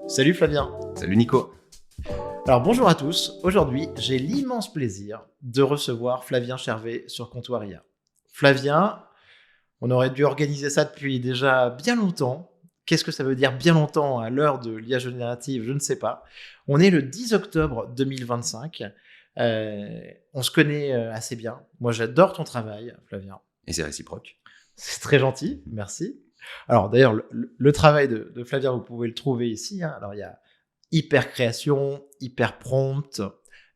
Salut Flavien. Salut Nico. Alors bonjour à tous. Aujourd'hui, j'ai l'immense plaisir de recevoir Flavien Chervet sur Comptoir IA. Flavien, on aurait dû organiser ça depuis déjà bien longtemps. Qu'est-ce que ça veut dire bien longtemps à l'heure de l'IA générative? Je ne sais pas. On est le 10 octobre 2025. On se connaît assez bien. Moi, j'adore ton travail, Flavien. Et c'est réciproque. C'est très gentil, merci. Alors d'ailleurs, le travail de Flavien, vous pouvez le trouver ici. Alors il y a Hyper Création, Hyper Prompt,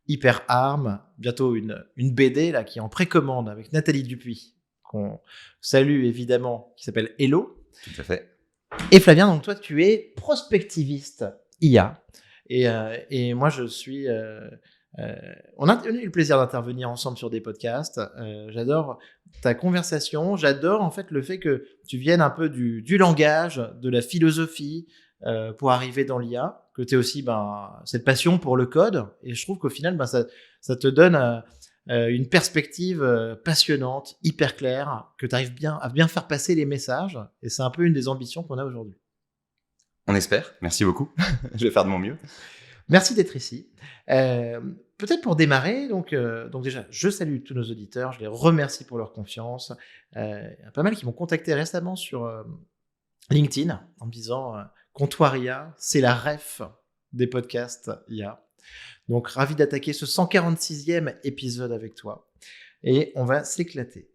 Hyper Arm, bientôt une BD là, qui est en précommande avec Nathalie Dupuis, qu'on salue évidemment, qui s'appelle Hello. Tout à fait. Et Flavien, donc toi tu es prospectiviste IA. Et moi je suis... on a eu le plaisir d'intervenir ensemble sur des podcasts. J'adore ta conversation. J'adore en fait le fait que tu viennes un peu du langage, de la philosophie pour arriver dans l'IA. Que tu aies aussi cette passion pour le code. Et je trouve qu'au final, ça te donne une perspective passionnante, hyper claire, que tu arrives à bien faire passer les messages. Et c'est un peu une des ambitions qu'on a aujourd'hui. On espère. Merci beaucoup. Je vais faire de mon mieux. Merci d'être ici. Peut-être pour démarrer, donc déjà, je salue tous nos auditeurs, je les remercie pour leur confiance. Il y a pas mal qui m'ont contacté récemment sur LinkedIn en me disant Comptoir IA, c'est la ref des podcasts IA. Donc, ravi d'attaquer ce 146e épisode avec toi. Et on va s'éclater.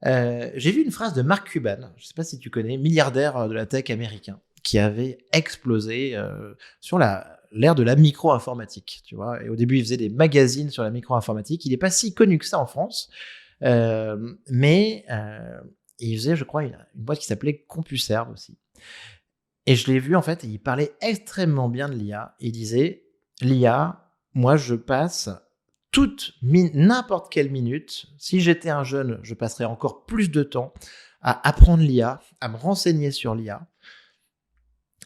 J'ai vu une phrase de Mark Cuban, je ne sais pas si tu connais, milliardaire de la tech américain, qui avait explosé sur l'ère de la micro-informatique, tu vois. Et au début, il faisait des magazines sur la micro-informatique. Il n'est pas si connu que ça en France, mais il faisait, je crois, une boîte qui s'appelait CompuServe aussi. Et je l'ai vu, en fait, il parlait extrêmement bien de l'IA. Il disait, l'IA, moi, je passe n'importe quelle minute, si j'étais un jeune, je passerais encore plus de temps à apprendre l'IA, à me renseigner sur l'IA,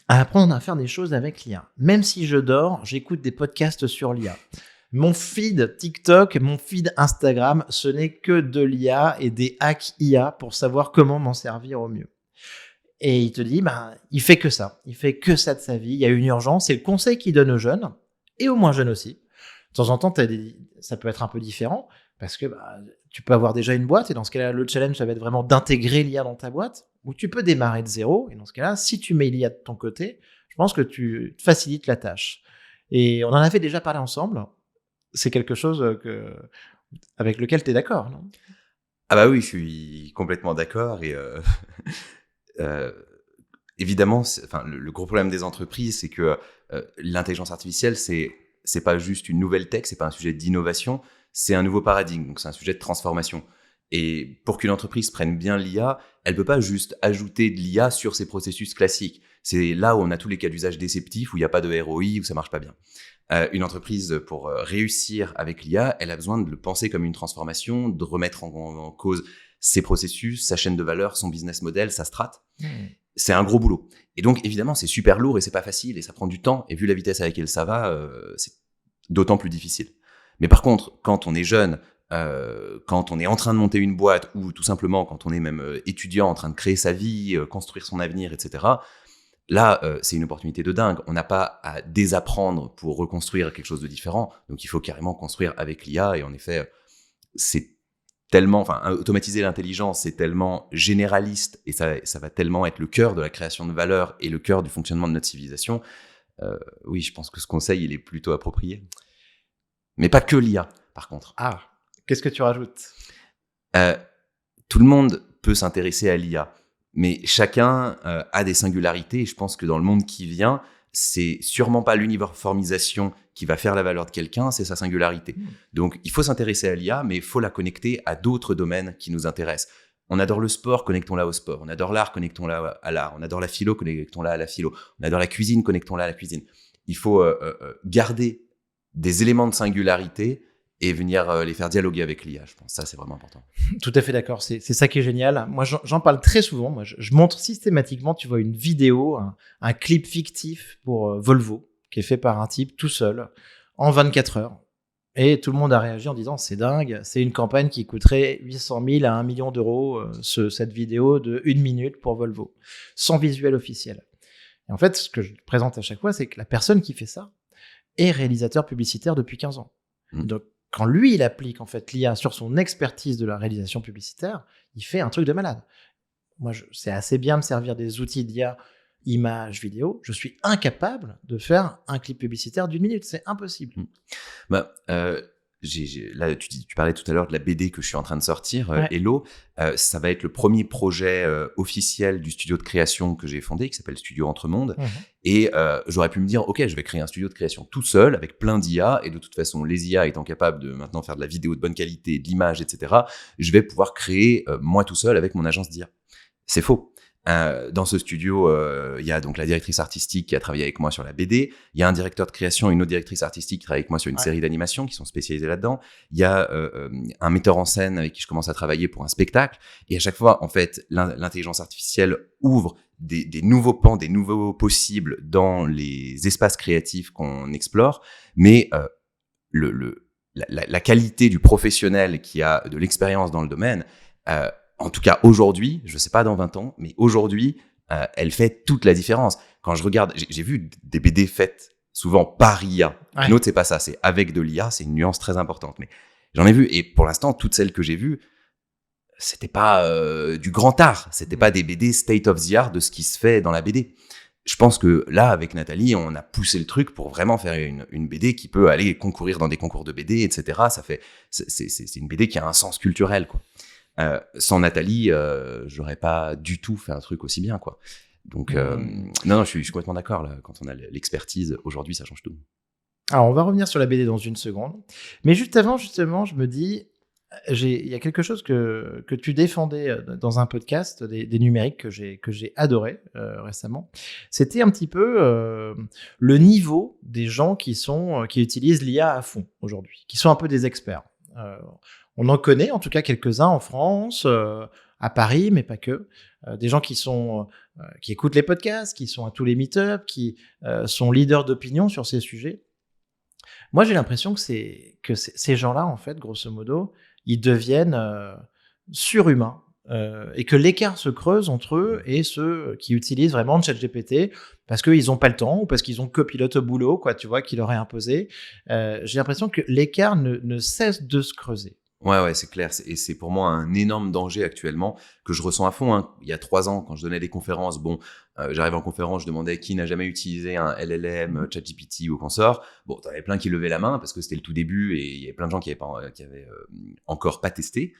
à apprendre à faire des choses avec l'IA. Même si je dors, j'écoute des podcasts sur l'IA. Mon feed TikTok, mon feed Instagram, ce n'est que de l'IA et des hacks IA pour savoir comment m'en servir au mieux. Et il te dit, il fait que ça. Il fait que ça de sa vie. Il y a une urgence. C'est le conseil qu'il donne aux jeunes et aux moins jeunes aussi. De temps en temps, ça peut être un peu différent parce que tu peux avoir déjà une boîte et dans ce cas-là, le challenge, ça va être vraiment d'intégrer l'IA dans ta boîte. Ou tu peux démarrer de zéro, et dans ce cas-là, si tu mets l'IA de ton côté, je pense que tu te facilites la tâche. Et on en avait déjà parlé ensemble. C'est quelque chose avec lequel tu es d'accord, non? Ah bah oui, je suis complètement d'accord. Et évidemment, le gros problème des entreprises, c'est que l'intelligence artificielle, c'est pas juste une nouvelle tech, c'est pas un sujet d'innovation, c'est un nouveau paradigme, donc c'est un sujet de transformation. Et pour qu'une entreprise prenne bien l'IA, elle peut pas juste ajouter de l'IA sur ses processus classiques. C'est là où on a tous les cas d'usage déceptifs, où il n'y a pas de ROI, où ça marche pas bien. Une entreprise, pour réussir avec l'IA, elle a besoin de le penser comme une transformation, de remettre en cause ses processus, sa chaîne de valeur, son business model, sa strat. C'est un gros boulot. Et donc, évidemment, c'est super lourd et c'est pas facile et ça prend du temps. Et vu la vitesse à laquelle ça va, c'est d'autant plus difficile. Mais par contre, quand on est jeune, quand on est en train de monter une boîte ou tout simplement quand on est même étudiant en train de créer sa vie, construire son avenir, etc., là, c'est une opportunité de dingue. On n'a pas à désapprendre pour reconstruire quelque chose de différent. Donc, il faut carrément construire avec l'IA. Et en effet, c'est tellement, automatiser l'intelligence, c'est tellement généraliste et ça va tellement être le cœur de la création de valeur et le cœur du fonctionnement de notre civilisation. Oui, je pense que ce conseil, il est plutôt approprié. Mais pas que l'IA, par contre. Ah, qu'est-ce que tu rajoutes? Tout le monde peut s'intéresser à l'IA, mais chacun a des singularités et je pense que dans le monde qui vient, c'est sûrement pas l'uniformisation qui va faire la valeur de quelqu'un, c'est sa singularité. Donc, il faut s'intéresser à l'IA, mais il faut la connecter à d'autres domaines qui nous intéressent. On adore le sport, connectons-la au sport. On adore l'art, connectons-la à l'art. On adore la philo, connectons-la à la philo. On adore la cuisine, connectons-la à la cuisine. Il faut garder des éléments de singularité et venir les faire dialoguer avec l'IA, je pense. Ça, c'est vraiment important. Tout à fait d'accord. C'est ça qui est génial. Moi, j'en parle très souvent. Moi, je montre systématiquement, tu vois, une vidéo, un clip fictif pour Volvo, qui est fait par un type tout seul, en 24 heures. Et tout le monde a réagi en disant, c'est dingue, c'est une campagne qui coûterait 800 000 à 1 million d'euros, cette vidéo de 1 minute pour Volvo, sans visuel officiel. Et en fait, ce que je présente à chaque fois, c'est que la personne qui fait ça est réalisateur publicitaire depuis 15 ans. Donc, quand lui, il applique en fait l'IA sur son expertise de la réalisation publicitaire, il fait un truc de malade. Moi, c'est assez bien de servir des outils d'IA, images, vidéo. Je suis incapable de faire un clip publicitaire d'1 minute. C'est impossible. Bah, là, tu parlais tout à l'heure de la BD que je suis en train de sortir, Ouais. Hello. Ça va être le premier projet officiel du studio de création que j'ai fondé, qui s'appelle Studio Entremonde. Et j'aurais pu me dire, ok, je vais créer un studio de création tout seul, avec plein d'IA, et de toute façon, les IA étant capables de maintenant faire de la vidéo de bonne qualité, de l'image, etc., je vais pouvoir créer moi tout seul avec mon agence d'IA. C'est faux. Dans ce studio, il y a donc la directrice artistique qui a travaillé avec moi sur la BD. Il y a un directeur de création, une autre directrice artistique qui travaille avec moi sur une série d'animations qui sont spécialisées là-dedans. Il y a un metteur en scène avec qui je commence à travailler pour un spectacle. Et à chaque fois, en fait, l'intelligence artificielle ouvre des nouveaux pans, des nouveaux possibles dans les espaces créatifs qu'on explore. Mais la qualité du professionnel qui a de l'expérience dans le domaine, en tout cas aujourd'hui, je sais pas dans 20 ans, mais aujourd'hui, elle fait toute la différence. Quand je regarde, j'ai vu des BD faites souvent par IA. Ouais. Une autre, c'est pas ça, c'est avec de l'IA, c'est une nuance très importante. Mais j'en ai vu, et pour l'instant, toutes celles que j'ai vues, c'était pas du grand art, c'était pas des BD state of the art de ce qui se fait dans la BD. Je pense que là, avec Nathalie, on a poussé le truc pour vraiment faire une BD qui peut aller concourir dans des concours de BD, etc. C'est une BD qui a un sens culturel, quoi. Sans Nathalie, j'aurais pas du tout fait un truc aussi bien, quoi. Donc, non, je suis complètement d'accord. Là, quand on a l'expertise, aujourd'hui, ça change tout. Alors, on va revenir sur la BD dans une seconde. Mais juste avant, justement, je me dis, il y a quelque chose que tu défendais dans un podcast des numériques que j'ai adoré récemment. C'était un petit peu le niveau des gens qui utilisent l'IA à fond aujourd'hui, qui sont un peu des experts. On en connaît en tout cas quelques-uns en France, à Paris, mais pas que. Des gens qui écoutent les podcasts, qui sont à tous les meet-ups, qui sont leaders d'opinion sur ces sujets. Moi, j'ai l'impression que ces gens-là, en fait, grosso modo, ils deviennent surhumains et que l'écart se creuse entre eux et ceux qui utilisent vraiment ChatGPT parce qu'ils n'ont pas le temps ou parce qu'ils ont copilote au boulot, quoi, tu vois, qui leur est imposé. J'ai l'impression que l'écart ne cesse de se creuser. Ouais, c'est clair. Et c'est pour moi un énorme danger actuellement que je ressens à fond. Hein. Il y a 3 ans, quand je donnais des conférences, j'arrivais en conférence, je demandais qui n'a jamais utilisé un LLM, ChatGPT ou consort. Bon, t'en avais plein qui levaient la main parce que c'était le tout début et il y avait plein de gens qui avaient encore pas testé.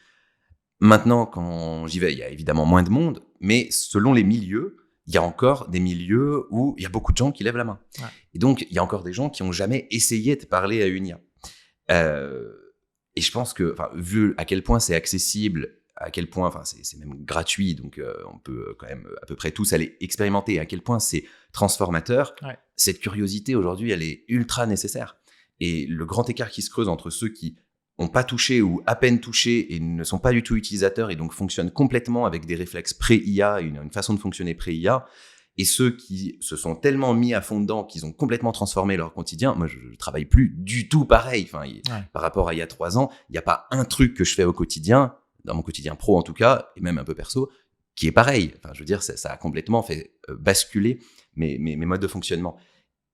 Maintenant, quand j'y vais, il y a évidemment moins de monde, mais selon les milieux, il y a encore des milieux où il y a beaucoup de gens qui lèvent la main. Ouais. Et donc, il y a encore des gens qui ont jamais essayé de parler à une IA. Et je pense que, vu à quel point c'est accessible, à quel point, c'est même gratuit, donc on peut quand même à peu près tous aller expérimenter, à quel point c'est transformateur, cette curiosité aujourd'hui, elle est ultra nécessaire. Et le grand écart qui se creuse entre ceux qui n'ont pas touché ou à peine touché et ne sont pas du tout utilisateurs et donc fonctionnent complètement avec des réflexes pré-IA, une façon de fonctionner pré-IA, et ceux qui se sont tellement mis à fond dedans qu'ils ont complètement transformé leur quotidien. Moi, je travaille plus du tout pareil. Par rapport à il y a 3 ans, il n'y a pas un truc que je fais au quotidien, dans mon quotidien pro en tout cas, et même un peu perso, qui est pareil. Je veux dire, ça a complètement fait basculer mes modes de fonctionnement.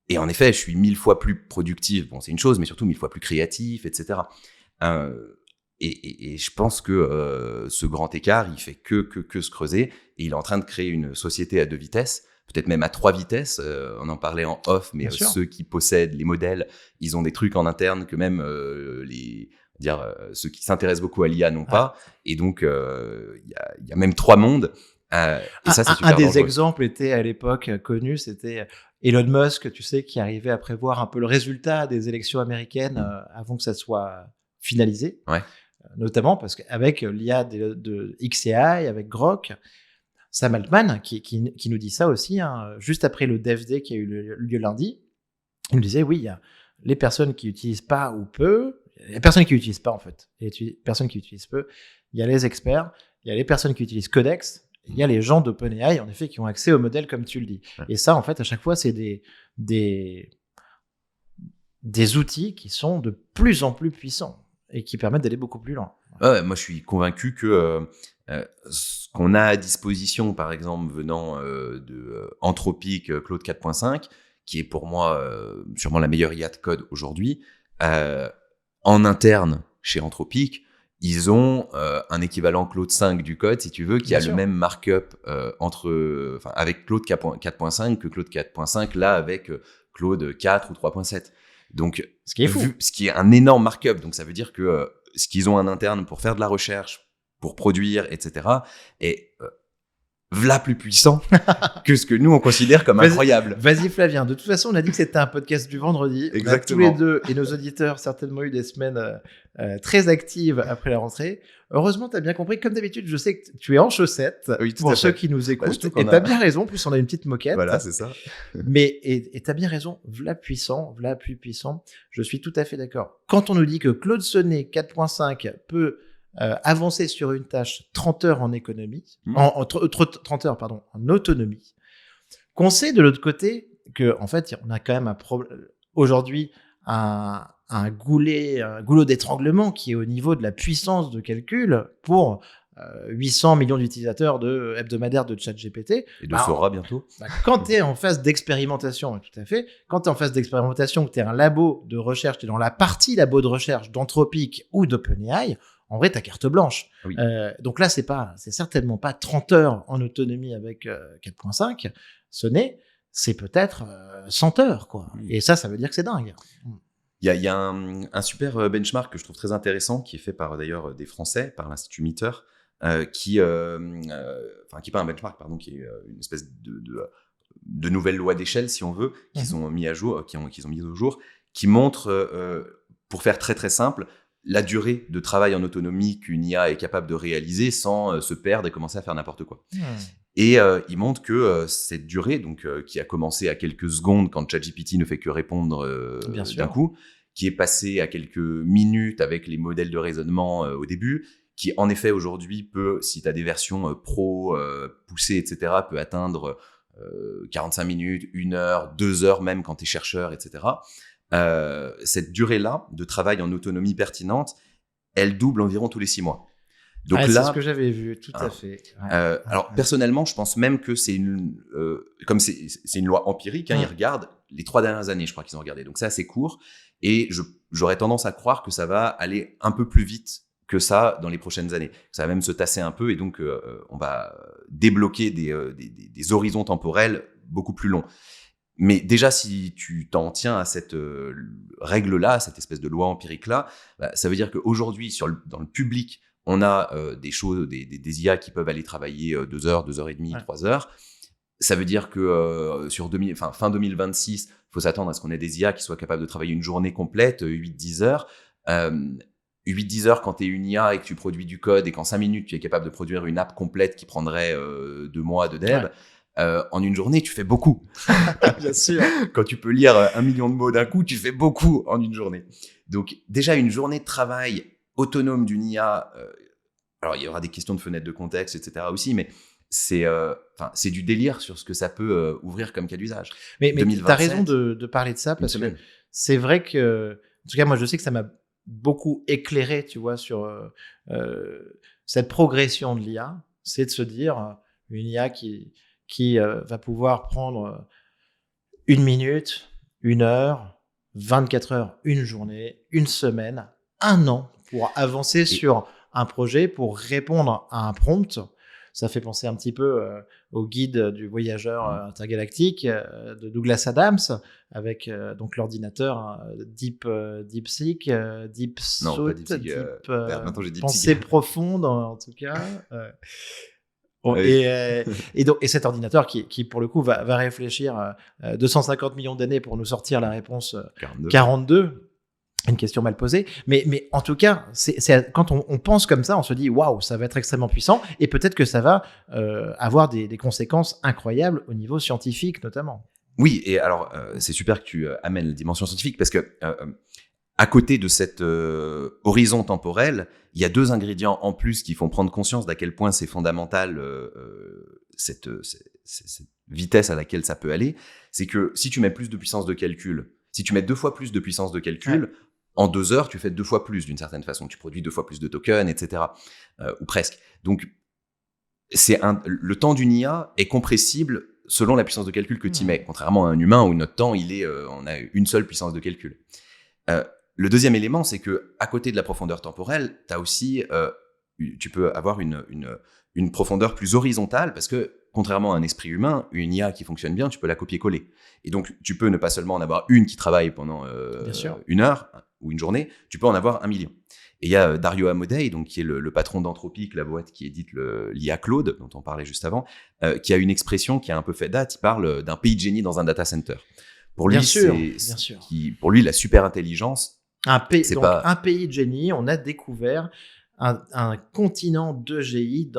Et en effet, je suis 1000 fois plus productif. Bon, c'est une chose, mais surtout 1000 fois plus créatif, etc. Et je pense que ce grand écart, il fait que se creuser. Et il est en train de créer une société à 2 vitesses. Peut-être même à 3 vitesses, on en parlait en off, mais ceux qui possèdent les modèles, ils ont des trucs en interne que même ceux qui s'intéressent beaucoup à l'IA n'ont pas. Et donc, il y a même 3 mondes. Et ça, c'est super un des dangereux. exemples était à l'époque connu, c'était Elon Musk, tu sais, qui arrivait à prévoir un peu le résultat des élections américaines avant que ça soit finalisé. Ouais. Notamment parce qu'avec l'IA de XAI, avec Grok, Sam Altman, qui nous dit ça aussi, juste après le Dev Day qui a eu lieu lundi, il nous disait, oui, il y a les personnes qui n'utilisent pas ou peu, les personnes qui n'utilisent pas en fait, les personnes qui utilisent peu, il y a les experts, il y a les personnes qui utilisent Codex, il y a les gens d'OpenAI, en effet, qui ont accès au modèle comme tu le dis. Ouais. Et ça, en fait, à chaque fois, c'est des outils qui sont de plus en plus puissants et qui permettent d'aller beaucoup plus loin. Ouais, moi, je suis convaincu que Ce qu'on a à disposition, par exemple, venant de Anthropic Claude 4.5, qui est pour moi sûrement la meilleure IA de code aujourd'hui, en interne chez Anthropic, ils ont un équivalent Claude 5 du code, si tu veux, qui a le même markup avec Claude 4.5 que Claude 4.5, là, avec Claude 4 ou 3.7. Donc, ce qui est fou. Ce qui est un énorme markup. Donc, ça veut dire que ce qu'ils ont en interne pour faire de la recherche, pour produire, etc., est v'là plus puissant que ce que nous, on considère comme incroyable. Vas-y, Flavien. De toute façon, on a dit que c'était un podcast du vendredi. Exactement. On a tous les deux, et nos auditeurs, certainement eu des semaines très actives après la rentrée. Heureusement, tu as bien compris. Comme d'habitude, je sais que tu es en chaussettes, oui, pour ceux qui nous écoutent. Et tu as bien raison. En plus, on a une petite moquette. Voilà, c'est ça. Et tu as bien raison. V'là puissant, v'là plus puissant. Je suis tout à fait d'accord. Quand on nous dit que Claude Sonnet 4.5 peut avancer sur une tâche 30 heures en économie, 30 heures, pardon, en autonomie, qu'on sait de l'autre côté que, en fait, on a quand même aujourd'hui un goulot d'étranglement qui est au niveau de la puissance de calcul pour 800 millions d'utilisateurs hebdomadaires de ChatGPT. Et de Sora bientôt. Quand tu es en phase d'expérimentation, tout à fait, quand tu es en phase d'expérimentation, que tu es un labo de recherche, tu es dans la partie labo de recherche d'Anthropic ou d'OpenAI, en vrai, t'as carte blanche. Oui. Donc là, c'est certainement pas 30 heures en autonomie avec 4.5. C'est peut-être 100 heures, quoi. Et ça veut dire que c'est dingue. Il y a un super benchmark que je trouve très intéressant, qui est fait par d'ailleurs des Français, par l'Institut Meter, qui est pas un benchmark, pardon, qui est une espèce de nouvelle loi d'échelle, si on veut, qu'ils ont mis à jour, qu'ils ont mis au jour, qui montre, pour faire très très simple, la durée de travail en autonomie qu'une IA est capable de réaliser sans se perdre et commencer à faire n'importe quoi. Et il montre que cette durée, donc qui a commencé à quelques secondes quand ChatGPT ne fait que répondre d'un coup, qui est passée à quelques minutes avec les modèles de raisonnement au début, qui en effet aujourd'hui peut, si tu as des versions pro poussées, etc., peut atteindre 45 minutes, 1 heure, 2 heures même quand tu es chercheur, etc., cette durée-là de travail en autonomie pertinente, elle double environ tous les 6 mois. Donc là, c'est ce que j'avais vu, tout à fait. Alors personnellement, je pense même que c'est comme c'est une loi empirique, ils regardent les 3 dernières années, je crois qu'ils ont regardé. Donc c'est assez court, et j'aurais tendance à croire que ça va aller un peu plus vite que ça dans les prochaines années. Ça va même se tasser un peu, et donc on va débloquer des horizons temporels beaucoup plus longs. Mais déjà, si tu t'en tiens à cette règle-là, cette espèce de loi empirique-là, ça veut dire qu'aujourd'hui, dans le public, on a des IA qui peuvent aller travailler 2 heures, 2 heures et demie, 3 heures. Ça veut dire que fin 2026, il faut s'attendre à ce qu'on ait des IA qui soient capables de travailler une journée complète, 8-10 heures. 8-10 heures quand tu es une IA et que tu produis du code, et qu'en 5 minutes, tu es capable de produire une app complète qui prendrait 2 mois de dev. En une journée, tu fais beaucoup. Bien sûr. Quand tu peux lire 1 million de mots d'un coup, tu fais beaucoup en une journée. Donc, déjà, une journée de travail autonome d'une IA, alors il y aura des questions de fenêtres de contexte, etc. aussi, mais c'est du délire sur ce que ça peut ouvrir comme cas d'usage. Mais tu as raison de parler de ça, parce que c'est vrai que, en tout cas, moi, je sais que ça m'a beaucoup éclairé, tu vois, sur cette progression de l'IA. C'est de se dire, une IA qui va pouvoir prendre 1 minute, 1 heure, 24 heures, 1 journée, 1 semaine, 1 an pour avancer sur un projet, pour répondre à un prompt. Ça fait penser un petit peu au guide du voyageur intergalactique de Douglas Adams, avec donc l'ordinateur DeepSeek, pensée profonde en tout cas. Et cet ordinateur qui pour le coup va réfléchir 250 millions d'années pour nous sortir la réponse 42. Une question mal posée, mais en tout cas, c'est quand on pense comme ça, on se dit waouh, ça va être extrêmement puissant, et peut-être que ça va avoir des conséquences incroyables au niveau scientifique notamment. Oui, et alors c'est super que tu amènes la dimension scientifique, parce que à côté de cet horizon temporel, il y a 2 ingrédients en plus qui font prendre conscience d'à quel point c'est fondamental cette vitesse à laquelle ça peut aller. C'est que si tu mets plus de puissance de calcul, si tu mets 2 fois plus de puissance de calcul, en 2 heures, tu fais 2 fois plus d'une certaine façon. Tu produis 2 fois plus de tokens, etc. Ou presque. Donc, le temps d'une IA est compressible selon la puissance de calcul que tu mets, contrairement à un humain où notre temps, on a une seule puissance de calcul. Le deuxième élément, c'est que à côté de la profondeur temporelle, t'as aussi, tu peux avoir une profondeur plus horizontale parce que contrairement à un esprit humain, une IA qui fonctionne bien, tu peux la copier-coller. Et donc, tu peux ne pas seulement en avoir une qui travaille pendant une heure ou une journée, tu peux en avoir 1 million. Et il y a Dario Amodei, donc, qui est le patron d'Anthropic, la boîte qui édite l'IA Claude, dont on parlait juste avant, qui a une expression qui a un peu fait date. Il parle d'un pays de génie dans un data center. Pour lui, bien sûr. Pour lui, la super intelligence, un pays de génie, on a découvert un continent de génie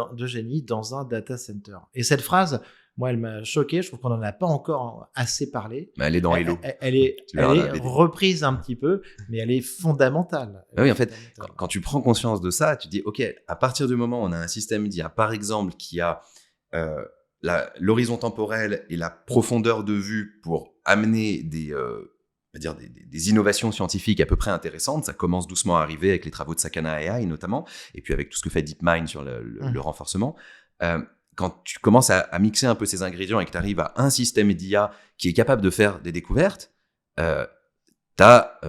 dans un data center. Et cette phrase, moi, elle m'a choqué. Je trouve qu'on n'en a pas encore assez parlé. Mais elle est dans Hello. Elle est reprise un petit peu, mais elle est fondamentale. Oui, en fait, quand tu prends conscience de ça, tu dis, OK, à partir du moment où on a un système d'IA, par exemple, qui a l'horizon temporel et la profondeur de vue pour amener des innovations scientifiques à peu près intéressantes. Ça commence doucement à arriver avec les travaux de Sakana AI notamment, et puis avec tout ce que fait DeepMind sur le renforcement. Quand tu commences à mixer un peu ces ingrédients et que tu arrives à un système d'IA qui est capable de faire des découvertes, tu as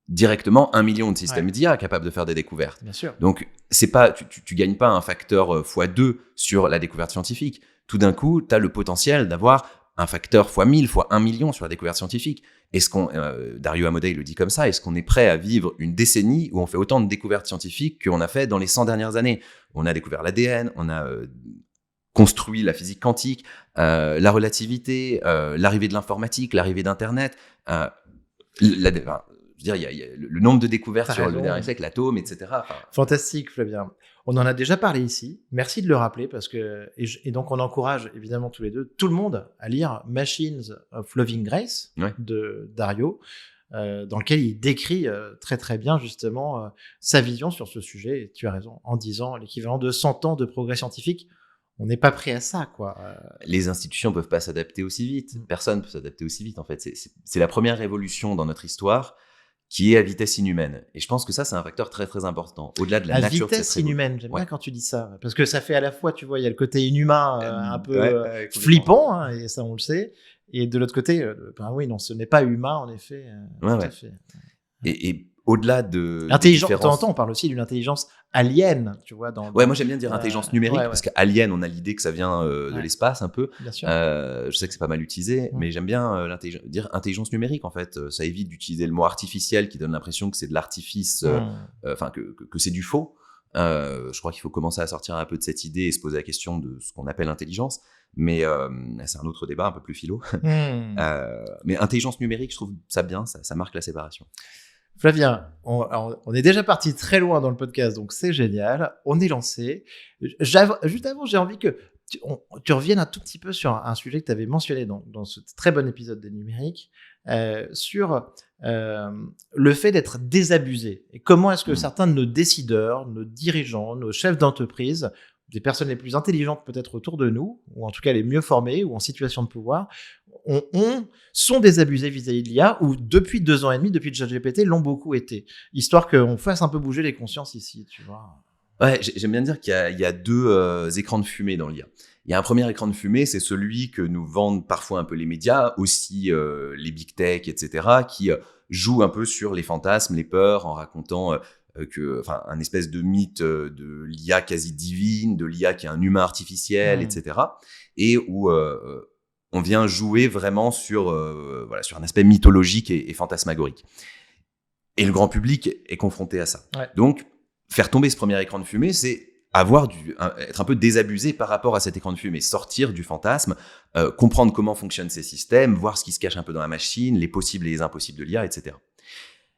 directement 1 million de systèmes d'IA capables de faire des découvertes. Bien sûr. Donc, c'est pas, tu gagnes pas un facteur x2 sur la découverte scientifique. Tout d'un coup, tu as le potentiel d'avoir un facteur x 1000, x 1 million sur la découverte scientifique. Dario Amodei le dit comme ça, est-ce qu'on est prêt à vivre une décennie où on fait autant de découvertes scientifiques qu'on a fait dans les 100 dernières années? On a découvert l'ADN, on a construit la physique quantique, la relativité, l'arrivée de l'informatique, l'arrivée d'Internet, je veux dire, il y a le nombre de découvertes sur le dernier siècle, l'atome, etc. Fantastique, Flavien. On en a déjà parlé ici. Merci de le rappeler parce que et donc on encourage évidemment tous les deux tout le monde à lire Machines of Loving Grace de Dario, dans lequel il décrit très très bien justement sa vision sur ce sujet. Et tu as raison en disant l'équivalent de 100 ans de progrès scientifique. On n'est pas prêt à ça, quoi. Les institutions peuvent pas s'adapter aussi vite. Personne peut s'adapter aussi vite, en fait. C'est la première révolution dans notre histoire qui est à vitesse inhumaine. Et je pense que ça, c'est un facteur très, très important. Au-delà de la nature de cette vitesse inhumaine, j'aime bien quand tu dis ça. Parce que ça fait à la fois, tu vois, il y a le côté inhumain un peu flippant, hein, et ça, on le sait. Et de l'autre côté, oui, non, ce n'est pas humain, en effet. Tout à fait. Et au-delà de l'intelligence, de temps en temps, on parle aussi d'une intelligence alien, tu vois. Moi j'aime bien dire intelligence numérique parce qu'alien, on a l'idée que ça vient de l'espace un peu. Bien sûr. Je sais que c'est pas mal utilisé, mais j'aime bien dire intelligence numérique en fait. Ça évite d'utiliser le mot artificiel qui donne l'impression que c'est de l'artifice, enfin que c'est du faux. Je crois qu'il faut commencer à sortir un peu de cette idée et se poser la question de ce qu'on appelle intelligence. Mais c'est un autre débat un peu plus philo. Mais intelligence numérique, je trouve ça bien, ça marque la séparation. Flavien, on est déjà parti très loin dans le podcast, donc c'est génial. On est lancé. Juste avant, j'ai envie que tu reviennes un tout petit peu sur un sujet que tu avais mentionné dans ce très bon épisode des numériques, sur le fait d'être désabusé. Et comment est-ce que certains de nos décideurs, nos dirigeants, nos chefs d'entreprise, des personnes les plus intelligentes peut-être autour de nous, ou en tout cas les mieux formées ou en situation de pouvoir, sont désabusés vis-à-vis de l'IA, ou depuis 2 ans et demi, depuis ChatGPT, l'ont beaucoup été. Histoire qu'on fasse un peu bouger les consciences ici, tu vois. Ouais, j'aime bien dire qu'il y a 2 écrans de fumée dans l'IA. Il y a un premier écran de fumée, c'est celui que nous vendent parfois un peu les médias, aussi les big tech, etc., qui jouent un peu sur les fantasmes, les peurs, en racontant un espèce de mythe de l'IA quasi divine, de l'IA qui est un humain artificiel, etc., et où on vient jouer vraiment sur un aspect mythologique et fantasmagorique. Et le grand public est confronté à ça. Ouais. Donc, faire tomber ce premier écran de fumée, c'est être un peu désabusé par rapport à cet écran de fumée, sortir du fantasme, comprendre comment fonctionnent ces systèmes, voir ce qui se cache un peu dans la machine, les possibles et les impossibles de l'IA, etc.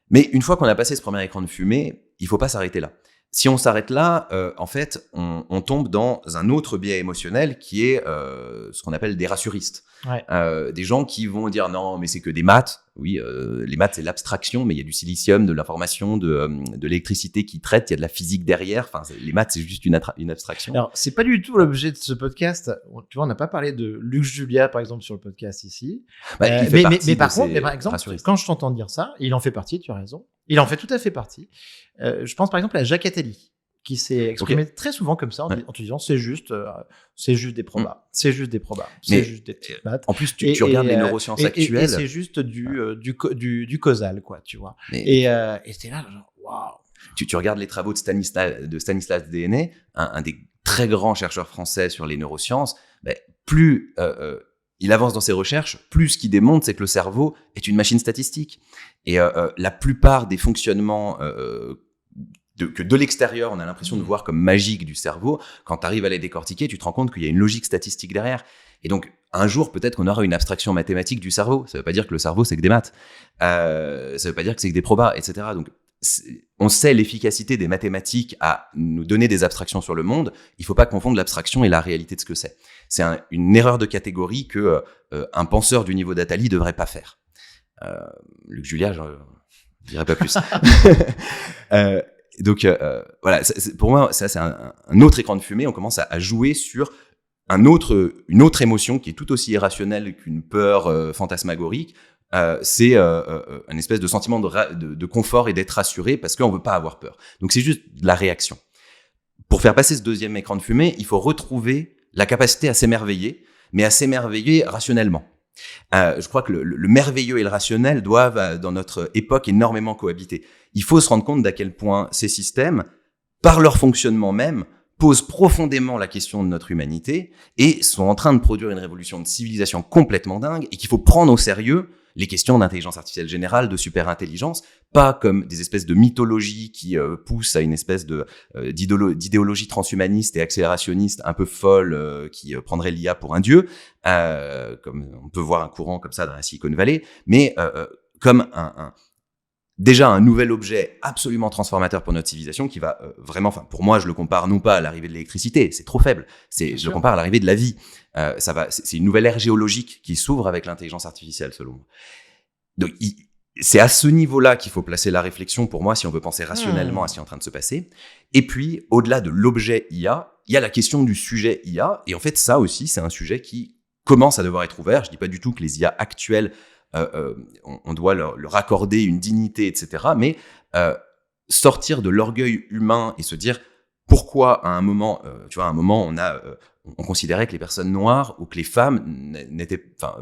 Mais une fois qu'on a passé ce premier écran de fumée, il faut pas s'arrêter là. Si on s'arrête là, en fait, on tombe dans un autre biais émotionnel qui est ce qu'on appelle des rassuristes. Ouais. Des gens qui vont dire non, mais c'est que des maths. Oui, les maths, c'est l'abstraction, mais il y a du silicium, de l'information, de l'électricité qui traite, il y a de la physique derrière. Enfin, les maths, c'est juste une abstraction. Alors, c'est pas du tout l'objet de ce podcast. Tu vois, on n'a pas parlé de Lux Julia, par exemple, sur le podcast ici. Mais par exemple, quand je t'entends dire ça, il en fait partie, tu as raison. Il en fait tout à fait partie. Je pense par exemple à Jacques Attali, qui s'est exprimé très souvent comme ça, en te disant c'est juste des probas, c'est juste des probas, c'est juste des petites maths. En plus, tu regardes les neurosciences actuelles. Et c'est juste du causal, quoi, tu vois. Et t'es là, genre, waouh. Tu regardes les travaux de Stanislas Dehaene, un des très grands chercheurs français sur les neurosciences, plus il avance dans ses recherches, plus ce qu'il démontre, c'est que le cerveau est une machine statistique. Et la plupart des fonctionnements que de l'extérieur, on a l'impression de voir comme magique du cerveau, quand tu arrives à les décortiquer, tu te rends compte qu'il y a une logique statistique derrière. Et donc, un jour, peut-être qu'on aura une abstraction mathématique du cerveau. Ça veut pas dire que le cerveau, c'est que des maths. Ça veut pas dire que c'est que des probas, etc. Donc, on sait l'efficacité des mathématiques à nous donner des abstractions sur le monde. Il faut pas confondre l'abstraction et la réalité de ce que c'est. C'est une erreur de catégorie que un penseur du niveau d'Atali devrait pas faire. Luc Julia, je dirais pas plus. Donc voilà, pour moi, ça c'est un autre écran de fumée. On commence à jouer sur une autre émotion qui est tout aussi irrationnelle qu'une peur fantasmagorique. C'est un espèce de sentiment de confort et d'être rassuré parce qu'on veut pas avoir peur. Donc c'est juste de la réaction. Pour faire passer ce deuxième écran de fumée, il faut retrouver la capacité à s'émerveiller, mais à s'émerveiller rationnellement. Je crois que le merveilleux et le rationnel doivent, dans notre époque, énormément cohabiter. Il faut se rendre compte d'à quel point ces systèmes, par leur fonctionnement même, posent profondément la question de notre humanité et sont en train de produire une révolution de civilisation complètement dingue et qu'il faut prendre au sérieux les questions d'intelligence artificielle générale, de super-intelligence, pas comme des espèces de mythologies qui poussent à une espèce d'idéologie transhumaniste et accélérationniste un peu folle qui prendrait l'IA pour un dieu, comme on peut voir un courant comme ça dans la Silicon Valley, mais comme déjà un nouvel objet absolument transformateur pour notre civilisation qui va vraiment, enfin pour moi je le compare non pas à l'arrivée de l'électricité, c'est trop faible, je le compare à l'arrivée de la vie. C'est une nouvelle ère géologique qui s'ouvre avec l'intelligence artificielle selon moi. Donc c'est à ce niveau-là qu'il faut placer la réflexion pour moi si on veut penser rationnellement à ce qui est en train de se passer. Et puis au-delà de l'objet IA, il y a la question du sujet IA et en fait ça aussi c'est un sujet qui commence à devoir être ouvert. Je dis pas du tout que les IA actuelles on doit leur accorder une dignité, etc. Mais sortir de l'orgueil humain et se dire pourquoi à un moment, on considérait que les personnes noires ou que les femmes n'étaient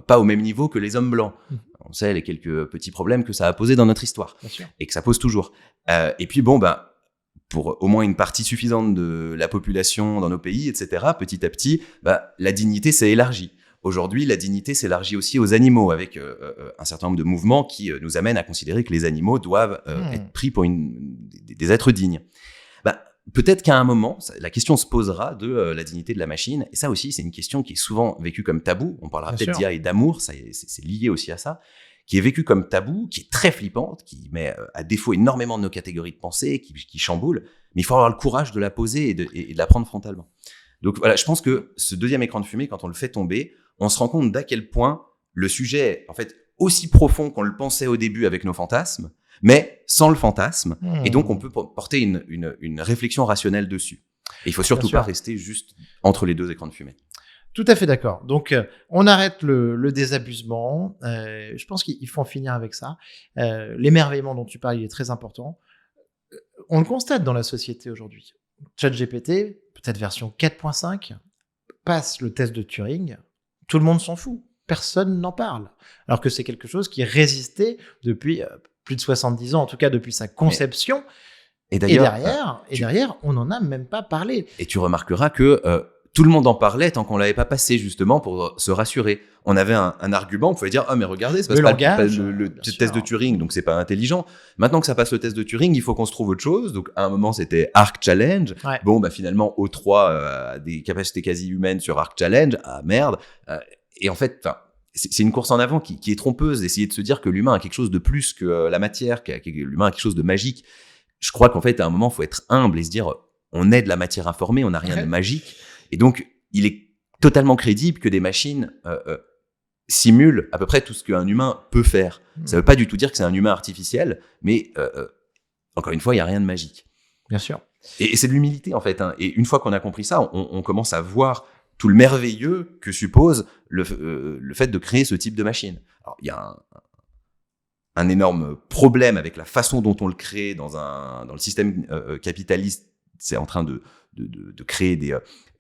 pas au même niveau que les hommes blancs. On sait les quelques petits problèmes que ça a posé dans notre histoire et que ça pose toujours. Et puis pour au moins une partie suffisante de la population dans nos pays, etc. Petit à petit, la dignité s'est élargie. Aujourd'hui, la dignité s'élargit aussi aux animaux, avec un certain nombre de mouvements qui nous amènent à considérer que les animaux doivent être pris pour des êtres dignes. Peut-être qu'à un moment, la question se posera de la dignité de la machine, et ça aussi, c'est une question qui est souvent vécue comme tabou. On parlera peut-être d'IA et d'amour, c'est lié aussi à ça, qui est vécue comme tabou, qui est très flippante, qui met à défaut énormément de nos catégories de pensée, qui chamboule, mais il faut avoir le courage de la poser et de la prendre frontalement. Donc voilà, je pense que ce deuxième écran de fumée, quand on le fait tomber, on se rend compte d'à quel point le sujet est en fait aussi profond qu'on le pensait au début avec nos fantasmes, mais sans le fantasme. Et donc, on peut porter une réflexion rationnelle dessus. Et il faut surtout pas rester juste entre les deux écrans de fumée. Tout à fait d'accord. Donc, on arrête le désabusement. Je pense qu'il faut en finir avec ça. L'émerveillement dont tu parles, il est très important. On le constate dans la société aujourd'hui. ChatGPT, peut-être version 4.5, passe le test de Turing. Tout le monde s'en fout. Personne n'en parle. Alors que c'est quelque chose qui résistait depuis plus de 70 ans, en tout cas depuis sa conception. Et derrière, on n'en a même pas parlé. Et tu remarqueras que tout le monde en parlait tant qu'on l'avait pas passé, justement, pour se rassurer. On avait un argument, on pouvait dire « Ah, mais regardez, ça passe pas le test de Turing, donc c'est pas intelligent. Maintenant que ça passe le test de Turing, il faut qu'on se trouve autre chose. » Donc, à un moment, c'était Arc Challenge. Ouais. Bon, finalement, O3 a des capacités quasi humaines sur Arc Challenge. Ah, merde. Et en fait, c'est une course en avant qui est trompeuse, d'essayer de se dire que l'humain a quelque chose de plus que la matière, que l'humain a quelque chose de magique. Je crois qu'en fait, à un moment, il faut être humble et se dire on est de la matière informée, on n'a rien de magique. Et donc, il est totalement crédible que des machines simulent à peu près tout ce qu'un humain peut faire. Ça ne veut pas du tout dire que c'est un humain artificiel, mais encore une fois, il n'y a rien de magique. Bien sûr. Et c'est de l'humilité, en fait. Et une fois qu'on a compris ça, on commence à voir tout le merveilleux que suppose le fait de créer ce type de machine. Alors, il y a un énorme problème avec la façon dont on le crée dans le système capitaliste c'est en train de créer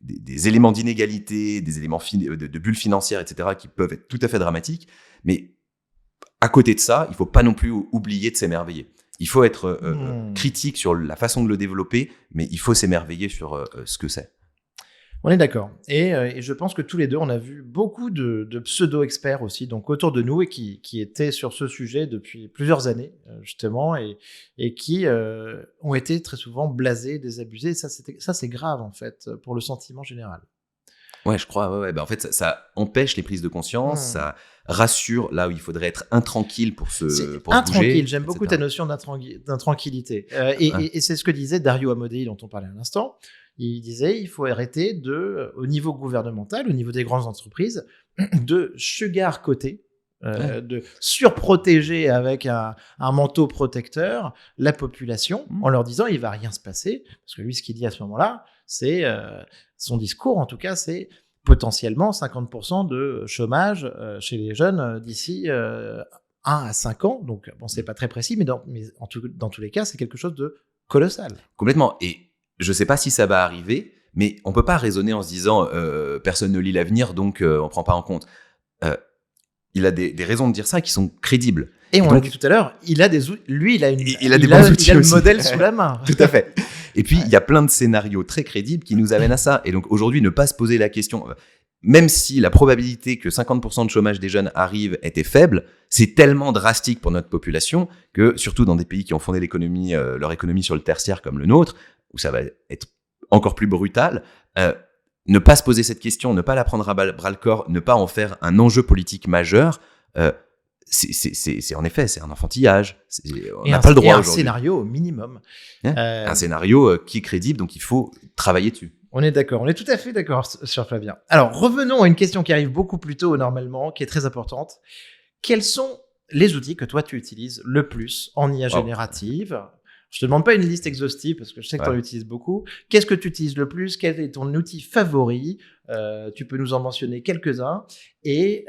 des éléments d'inégalité, des éléments de bulles financières, etc., qui peuvent être tout à fait dramatiques. Mais à côté de ça, il faut pas non plus oublier de s'émerveiller. Il faut être critique sur la façon de le développer, mais il faut s'émerveiller sur ce que c'est. On est d'accord. Et je pense que tous les deux, on a vu beaucoup de pseudo-experts aussi, donc autour de nous, et qui étaient sur ce sujet depuis plusieurs années, justement, et qui ont été très souvent blasés, désabusés. Ça, c'est grave, en fait, pour le sentiment général. Ouais, je crois. Ouais. En fait, ça empêche les prises de conscience, ça rassure là où il faudrait être intranquille pour se bouger. Intranquille, j'aime beaucoup ta notion d'intranquillité. Et c'est ce que disait Dario Amodei, dont on parlait à l'instant. Il disait il faut arrêter au niveau gouvernemental, au niveau des grandes entreprises, de sugar-coter, de surprotéger avec un manteau protecteur la population en leur disant il va rien se passer. Parce que lui, ce qu'il dit à ce moment-là, c'est son discours, en tout cas, c'est potentiellement 50% de chômage chez les jeunes d'ici 1 à 5 ans. Donc, bon, c'est pas très précis, mais dans tous les cas, c'est quelque chose de colossal. Complètement. Et je sais pas si ça va arriver, mais on peut pas raisonner en se disant personne ne lit l'avenir, donc on prend pas en compte. Il a des raisons de dire ça qui sont crédibles. Et on l'a dit tout à l'heure, il a le modèle sous la main. Tout à fait. Et puis, il y a plein de scénarios très crédibles qui nous amènent à ça. Et donc, aujourd'hui, ne pas se poser la question, même si la probabilité que 50% de chômage des jeunes arrive était faible, c'est tellement drastique pour notre population que, surtout dans des pays qui ont fondé leur économie sur le tertiaire comme le nôtre, où ça va être encore plus brutal, ne pas se poser cette question, ne pas la prendre à bras-le-corps, ne pas en faire un enjeu politique majeur, c'est en effet, c'est un enfantillage. On n'a pas le droit aujourd'hui. Un scénario au minimum. Un scénario qui est crédible, donc il faut travailler dessus. On est d'accord, on est tout à fait d'accord sur Flavien. Alors, revenons à une question qui arrive beaucoup plus tôt normalement, qui est très importante. Quels sont les outils que toi tu utilises le plus en IA générative ? Je te demande pas une liste exhaustive parce que je sais que tu en utilises beaucoup. Qu'est-ce que tu utilises le plus ? Quel est ton outil favori ? Tu peux nous en mentionner quelques-uns. Et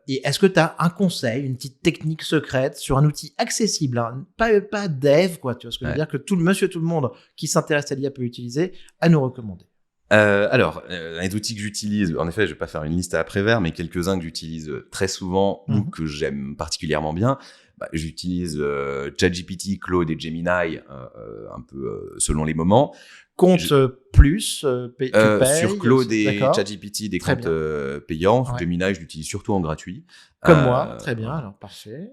est-ce que tu as un conseil, une petite technique secrète sur un outil accessible, hein, pas dev, quoi, tu vois ce que je veux dire, que tout le monde qui s'intéresse à l'IA peut utiliser, à nous recommander? Les outils que j'utilise, en effet, je vais pas faire une liste à Prévert, mais quelques-uns que j'utilise très souvent ou que j'aime particulièrement bien. J'utilise ChatGPT, Claude et Gemini un peu selon les moments. Compte plus, tu payes sur Claude et ChatGPT, des comptes payants. Ouais. Gemini, je l'utilise surtout en gratuit. Comme moi, très bien, alors parfait.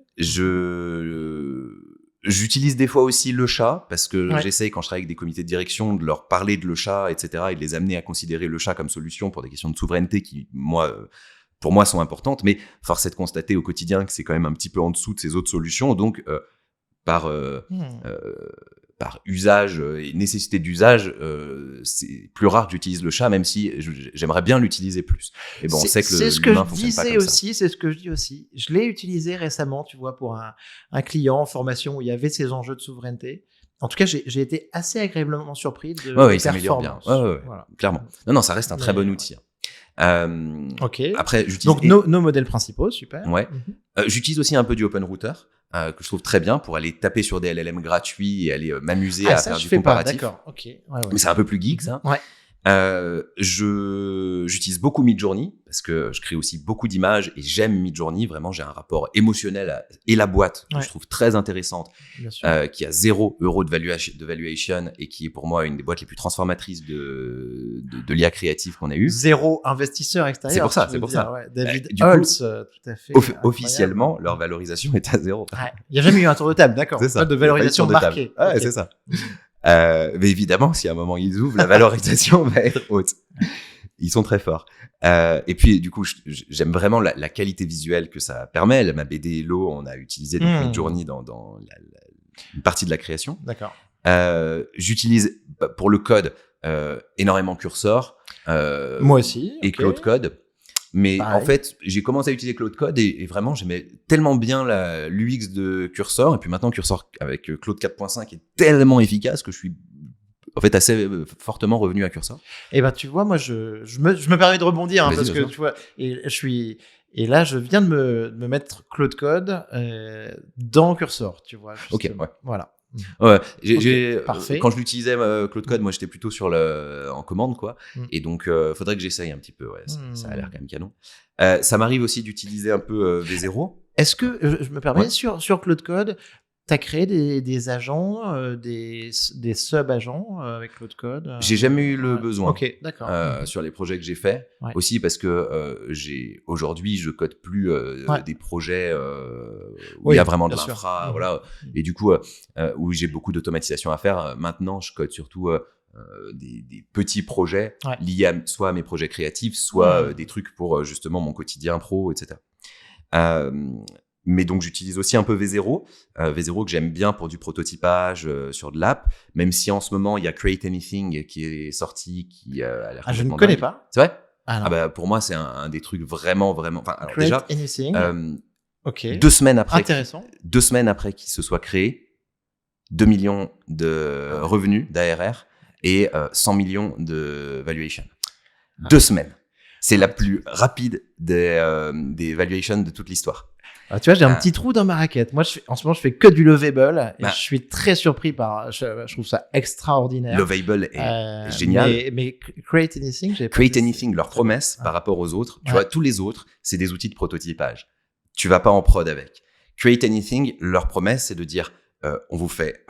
J'utilise des fois aussi le chat parce que j'essaye, quand je travaille avec des comités de direction, de leur parler de le chat, etc., et de les amener à considérer le chat comme solution pour des questions de souveraineté qui, pour moi, sont importantes, mais force est de constater au quotidien que c'est quand même un petit peu en dessous de ces autres solutions. Donc, par usage et nécessité d'usage, c'est plus rare que j'utilise le chat, même si j'aimerais bien l'utiliser plus. Et bon, on sait que l'humain fonctionne pas comme ça. C'est ce que je dis aussi. Je l'ai utilisé récemment, tu vois, pour un client en formation où il y avait ces enjeux de souveraineté. En tout cas, j'ai été assez agréablement surpris de il s'améliore bien. Voilà. Clairement. Non, ça reste un très bon outil. Ok. Après, j'utilise donc nos modèles principaux, super. Ouais. J'utilise aussi un peu du OpenRouter que je trouve très bien pour aller taper sur des LLM gratuits et aller m'amuser à faire du comparatif. D'accord. Ok. Ouais. Mais c'est un peu plus geek ça. Ouais. J'utilise beaucoup Midjourney parce que je crée aussi beaucoup d'images et j'aime Midjourney. Vraiment, j'ai un rapport émotionnel et la boîte que je trouve très intéressante, qui a 0 € de valuation et qui est pour moi une des boîtes les plus transformatrices de l'IA créative qu'on a eu. 0 investisseur extérieur. C'est pour ça. Ouais. David Holtz, tout à fait. Officiellement, leur valorisation est à 0. Il n'y a jamais eu un tour de table, d'accord. C'est ça. Pas de valorisation marquée. Ouais, c'est ça. Mais évidemment, si à un moment ils ouvrent, la valorisation va être haute. Ils sont très forts. Et puis, du coup, j'aime vraiment la qualité visuelle que ça permet. Ma BD Hello, on a utilisé Midjourney dans une partie de la création. D'accord. J'utilise pour le code énormément Cursor. Moi aussi. Et Claude Code. Mais en fait, j'ai commencé à utiliser Claude Code et vraiment, j'aimais tellement bien l'UX de Cursor. Et puis maintenant, Cursor avec Claude 4.5 est tellement efficace que je suis en fait assez fortement revenu à Cursor. Et ben, tu vois, moi, je me permets de rebondir parce que tu vois, et là, je viens de me mettre Claude Code dans Cursor, tu vois. Ok, ouais. Voilà. Ouais, Parfait. Quand je l'utilisais Claude Code, moi j'étais plutôt sur en commande quoi. Et donc faudrait que j'essaye un petit peu. Ouais, ça a l'air quand même canon. Ça m'arrive aussi d'utiliser un peu V0. Est-ce que je me permets sur Claude Code, tu as créé des agents, des sub-agents avec Claude Code J'ai jamais eu le besoin. Ok, d'accord. Sur les projets que j'ai faits. Aussi parce que aujourd'hui, je code plus des projets où il y a vraiment de l'infra. Voilà. Et du coup, où j'ai beaucoup d'automatisation à faire. Maintenant, je code surtout des petits projets liés soit à mes projets créatifs, soit des trucs pour justement mon quotidien pro, etc. Mais donc, j'utilise aussi un peu V0. V0 que j'aime bien pour du prototypage sur de l'app, même si en ce moment, il y a Create Anything qui est sorti, qui a l'air je ne connais pas. C'est vrai? Bah, pour moi, c'est un des trucs vraiment, vraiment... Enfin, alors Create déjà, Anything. 2 semaines après... Intéressant. 2 semaines après qu'il se soit créé, 2 millions de revenus d'ARR et 100 millions de valuation. 2 semaines. C'est la plus rapide des valuations de toute l'histoire. Ah, tu vois, j'ai un petit trou dans ma raquette. Moi, en ce moment, je fais que du Lovable et je suis très surpris je trouve ça extraordinaire. Lovable est génial. Mais Create Anything, leur promesse par rapport aux autres, tu vois, tous les autres, c'est des outils de prototypage. Tu vas pas en prod avec. Create Anything, leur promesse, c'est de dire, on vous fait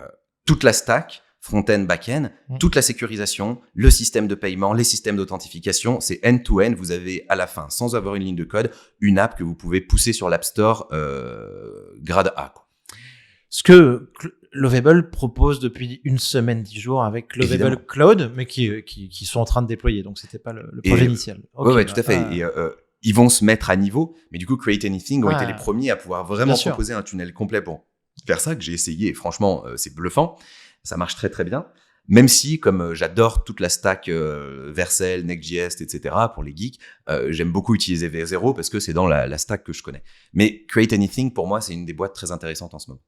toute la stack, front-end, back-end, toute la sécurisation, le système de paiement, les systèmes d'authentification, c'est end-to-end. Vous avez à la fin, sans avoir une ligne de code, une app que vous pouvez pousser sur l'App Store grade A. Quoi. Ce que Lovable propose depuis une semaine, 10 jours avec Lovable Cloud, mais qui sont en train de déployer. Donc, c'était pas le projet initial. Okay, ouais, tout à fait. Et ils vont se mettre à niveau, mais du coup, Create Anything ont été les premiers à pouvoir vraiment proposer un tunnel complet pour faire ça, que j'ai essayé. Et franchement, c'est bluffant. Ça marche très très bien, même si comme j'adore toute la stack Vercel, Next.js, etc. pour les geeks, j'aime beaucoup utiliser V0 parce que c'est dans la stack que je connais. Mais Create Anything, pour moi, c'est une des boîtes très intéressantes en ce moment.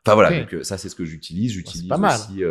Enfin voilà, donc ça c'est ce que j'utilise. J'utilise aussi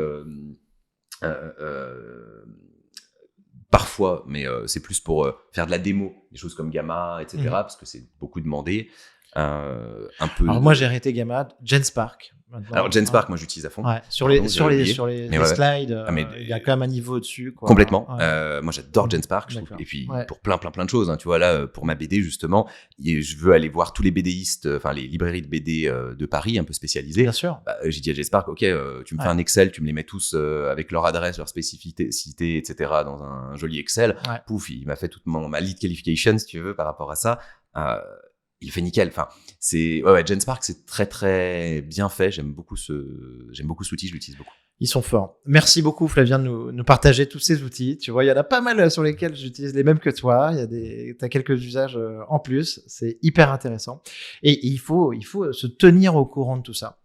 parfois, mais c'est plus pour faire de la démo, des choses comme Gamma, etc. Parce que c'est beaucoup demandé. Un peu. Alors moi j'ai arrêté Gamma, Genspark. Alors Genspark, moi j'utilise à fond. Ouais, sur les slides, il y a quand même un niveau dessus. Quoi. Complètement. Moi j'adore Genspark, je trouve. Et puis pour plein de choses. Hein. Tu vois là, pour ma BD justement, je veux aller voir tous les BDistes, enfin les librairies de BD de Paris un peu spécialisées. Bien sûr. J'ai dit à Genspark, ok, tu me fais un Excel, tu me les mets tous avec leur adresse, leur spécificité, etc. dans un joli Excel. Pouf, il m'a fait toute ma lead qualification, si tu veux, par rapport à ça. Il fait nickel. Enfin, Genspark, c'est très très bien fait. J'aime beaucoup cet outil, je l'utilise beaucoup. Ils sont forts. Merci beaucoup Flavien de nous partager tous ces outils. Tu vois, il y en a pas mal sur lesquels j'utilise les mêmes que toi. T'as quelques usages en plus. C'est hyper intéressant. Et il faut se tenir au courant de tout ça.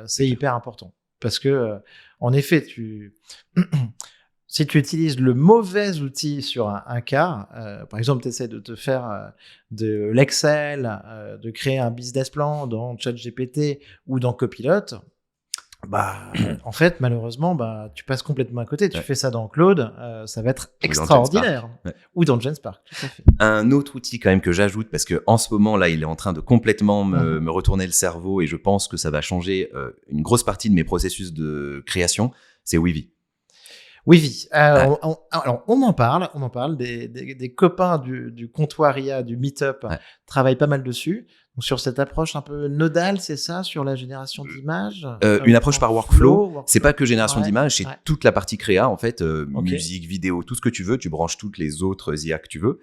C'est hyper important parce que en effet, si tu utilises le mauvais outil sur un cas, par exemple, tu essaies de te faire de l'Excel, de créer un business plan dans ChatGPT ou dans Copilot, en fait, malheureusement, tu passes complètement à côté. Tu fais ça dans Claude, ça va être extraordinaire. Ou dans Genspark, tout à fait. Un autre outil quand même que j'ajoute, parce que en ce moment là, il est en train de complètement me retourner le cerveau et je pense que ça va changer une grosse partie de mes processus de création, c'est Weavy. Weavy. Alors, on m'en parle. Des copains du comptoir IA, du Meetup, travaillent pas mal dessus. Donc, sur cette approche un peu nodale, c'est ça, sur la génération d'images une approche par workflow. C'est pas que génération d'images, c'est toute la partie créa, en fait, musique, vidéo, tout ce que tu veux. Tu branches toutes les autres IA que tu veux.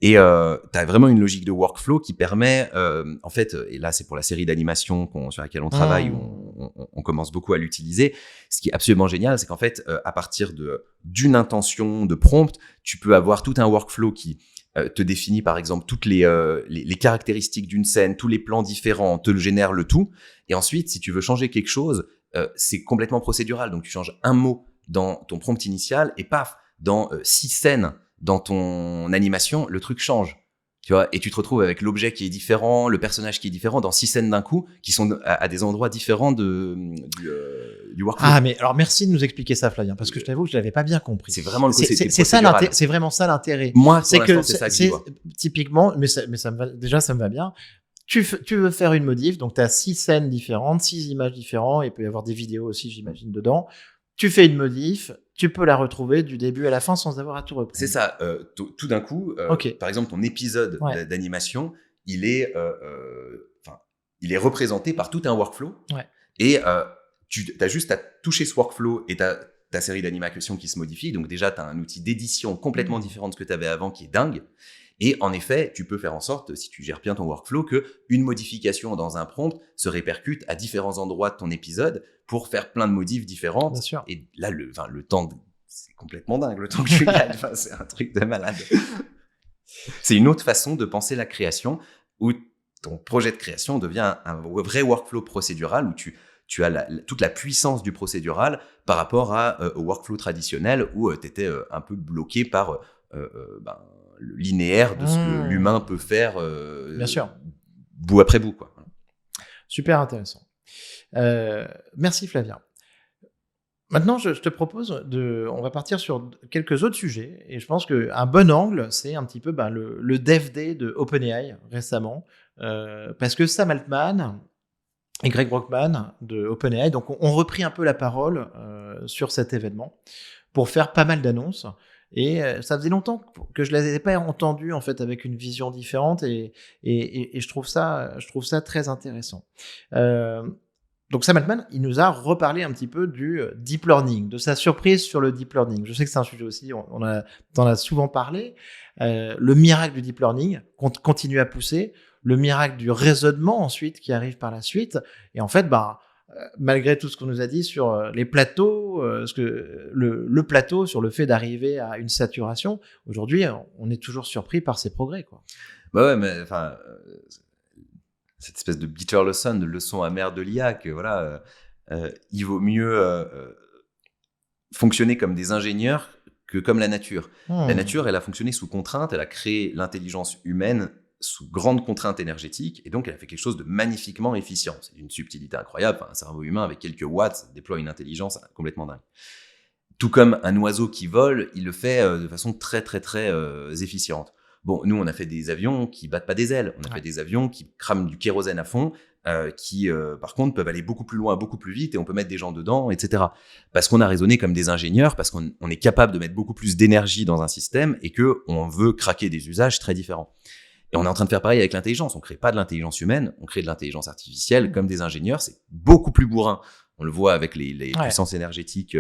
Et tu as vraiment une logique de workflow qui permet, en fait, et là c'est pour la série d'animation sur laquelle on travaille, où on commence beaucoup à l'utiliser. Ce qui est absolument génial, c'est qu'en fait, à partir d'une intention de prompt, tu peux avoir tout un workflow qui te définit par exemple toutes les caractéristiques d'une scène, tous les plans différents, te le génère le tout. Et ensuite, si tu veux changer quelque chose, c'est complètement procédural. Donc tu changes un mot dans ton prompt initial et paf, dans 6 scènes dans ton animation, le truc change. Tu vois, et tu te retrouves avec l'objet qui est différent, le personnage qui est différent dans 6 scènes d'un coup, qui sont à des endroits différents du workflow. Ah, mais alors merci de nous expliquer ça, Flavien, parce que je t'avoue que je l'avais pas bien compris. C'est vraiment le côté c'est vraiment ça l'intérêt. Moi, c'est ça que je vois. Typiquement, mais ça me va, déjà ça me va bien. Tu veux faire une modif, donc tu as 6 scènes différentes, 6 images différentes, il peut y avoir des vidéos aussi, j'imagine, dedans. Tu fais une modif, tu peux la retrouver du début à la fin sans avoir à tout reprendre. C'est ça. Tout d'un coup, par exemple, ton épisode d'animation, il est représenté par tout un workflow. Ouais. Et tu as juste à toucher ce workflow et ta série d'animation qui se modifie. Donc déjà, tu as un outil d'édition complètement différent de ce que tu avais avant qui est dingue. Et en effet, tu peux faire en sorte, si tu gères bien ton workflow, qu'une modification dans un prompt se répercute à différents endroits de ton épisode pour faire plein de modifs différentes. Bien sûr. Et là, le temps, c'est complètement dingue, le temps que tu gagnes. C'est un truc de malade. C'est une autre façon de penser la création où ton projet de création devient un vrai workflow procédural où tu as toute la puissance du procédural par rapport au workflow traditionnel où tu étais un peu bloqué par le linéaire de ce que l'humain peut faire bien sûr. bout après bout, quoi. Super intéressant. Merci Flavien. Maintenant, je te propose on va partir sur quelques autres sujets, et je pense qu'un bon angle, c'est un petit peu le Dev Day de OpenAI récemment, parce que Sam Altman et Greg Brockman de OpenAI ont repris un peu la parole sur cet événement pour faire pas mal d'annonces. Et ça faisait longtemps que je ne les avais pas entendus en fait avec une vision différente, et je trouve ça très intéressant. Donc Sam Altman, il nous a reparlé un petit peu du deep learning, de sa surprise sur le deep learning. Je sais que c'est un sujet aussi, t'en as souvent parlé. Le miracle du deep learning continue à pousser, le miracle du raisonnement ensuite qui arrive par la suite. Et en fait, malgré tout ce qu'on nous a dit sur les plateaux, le plateau sur le fait d'arriver à une saturation, aujourd'hui, on est toujours surpris par ces progrès, quoi. Bah ouais, mais enfin, cette espèce de bitter lesson, de leçon amère de l'IA, que voilà, il vaut mieux fonctionner comme des ingénieurs que comme la nature. La nature, elle a fonctionné sous contrainte, elle a créé l'intelligence humaine sous grande contrainte énergétique, et donc elle a fait quelque chose de magnifiquement efficient. C'est d'une subtilité incroyable. Enfin, un cerveau humain avec quelques watts déploie une intelligence complètement dingue. Tout comme un oiseau qui vole, il le fait de façon très très très efficiente. Bon, nous on a fait des avions qui battent pas des ailes, on a fait des avions qui crament du kérosène à fond, qui par contre peuvent aller beaucoup plus loin, beaucoup plus vite, et on peut mettre des gens dedans, etc. Parce qu'on a raisonné comme des ingénieurs, parce qu'on est capable de mettre beaucoup plus d'énergie dans un système, et qu'on veut craquer des usages très différents. Et on est en train de faire pareil avec l'intelligence. On crée pas de l'intelligence humaine, on crée de l'intelligence artificielle comme des ingénieurs. C'est beaucoup plus bourrin. On le voit avec les puissances énergétiques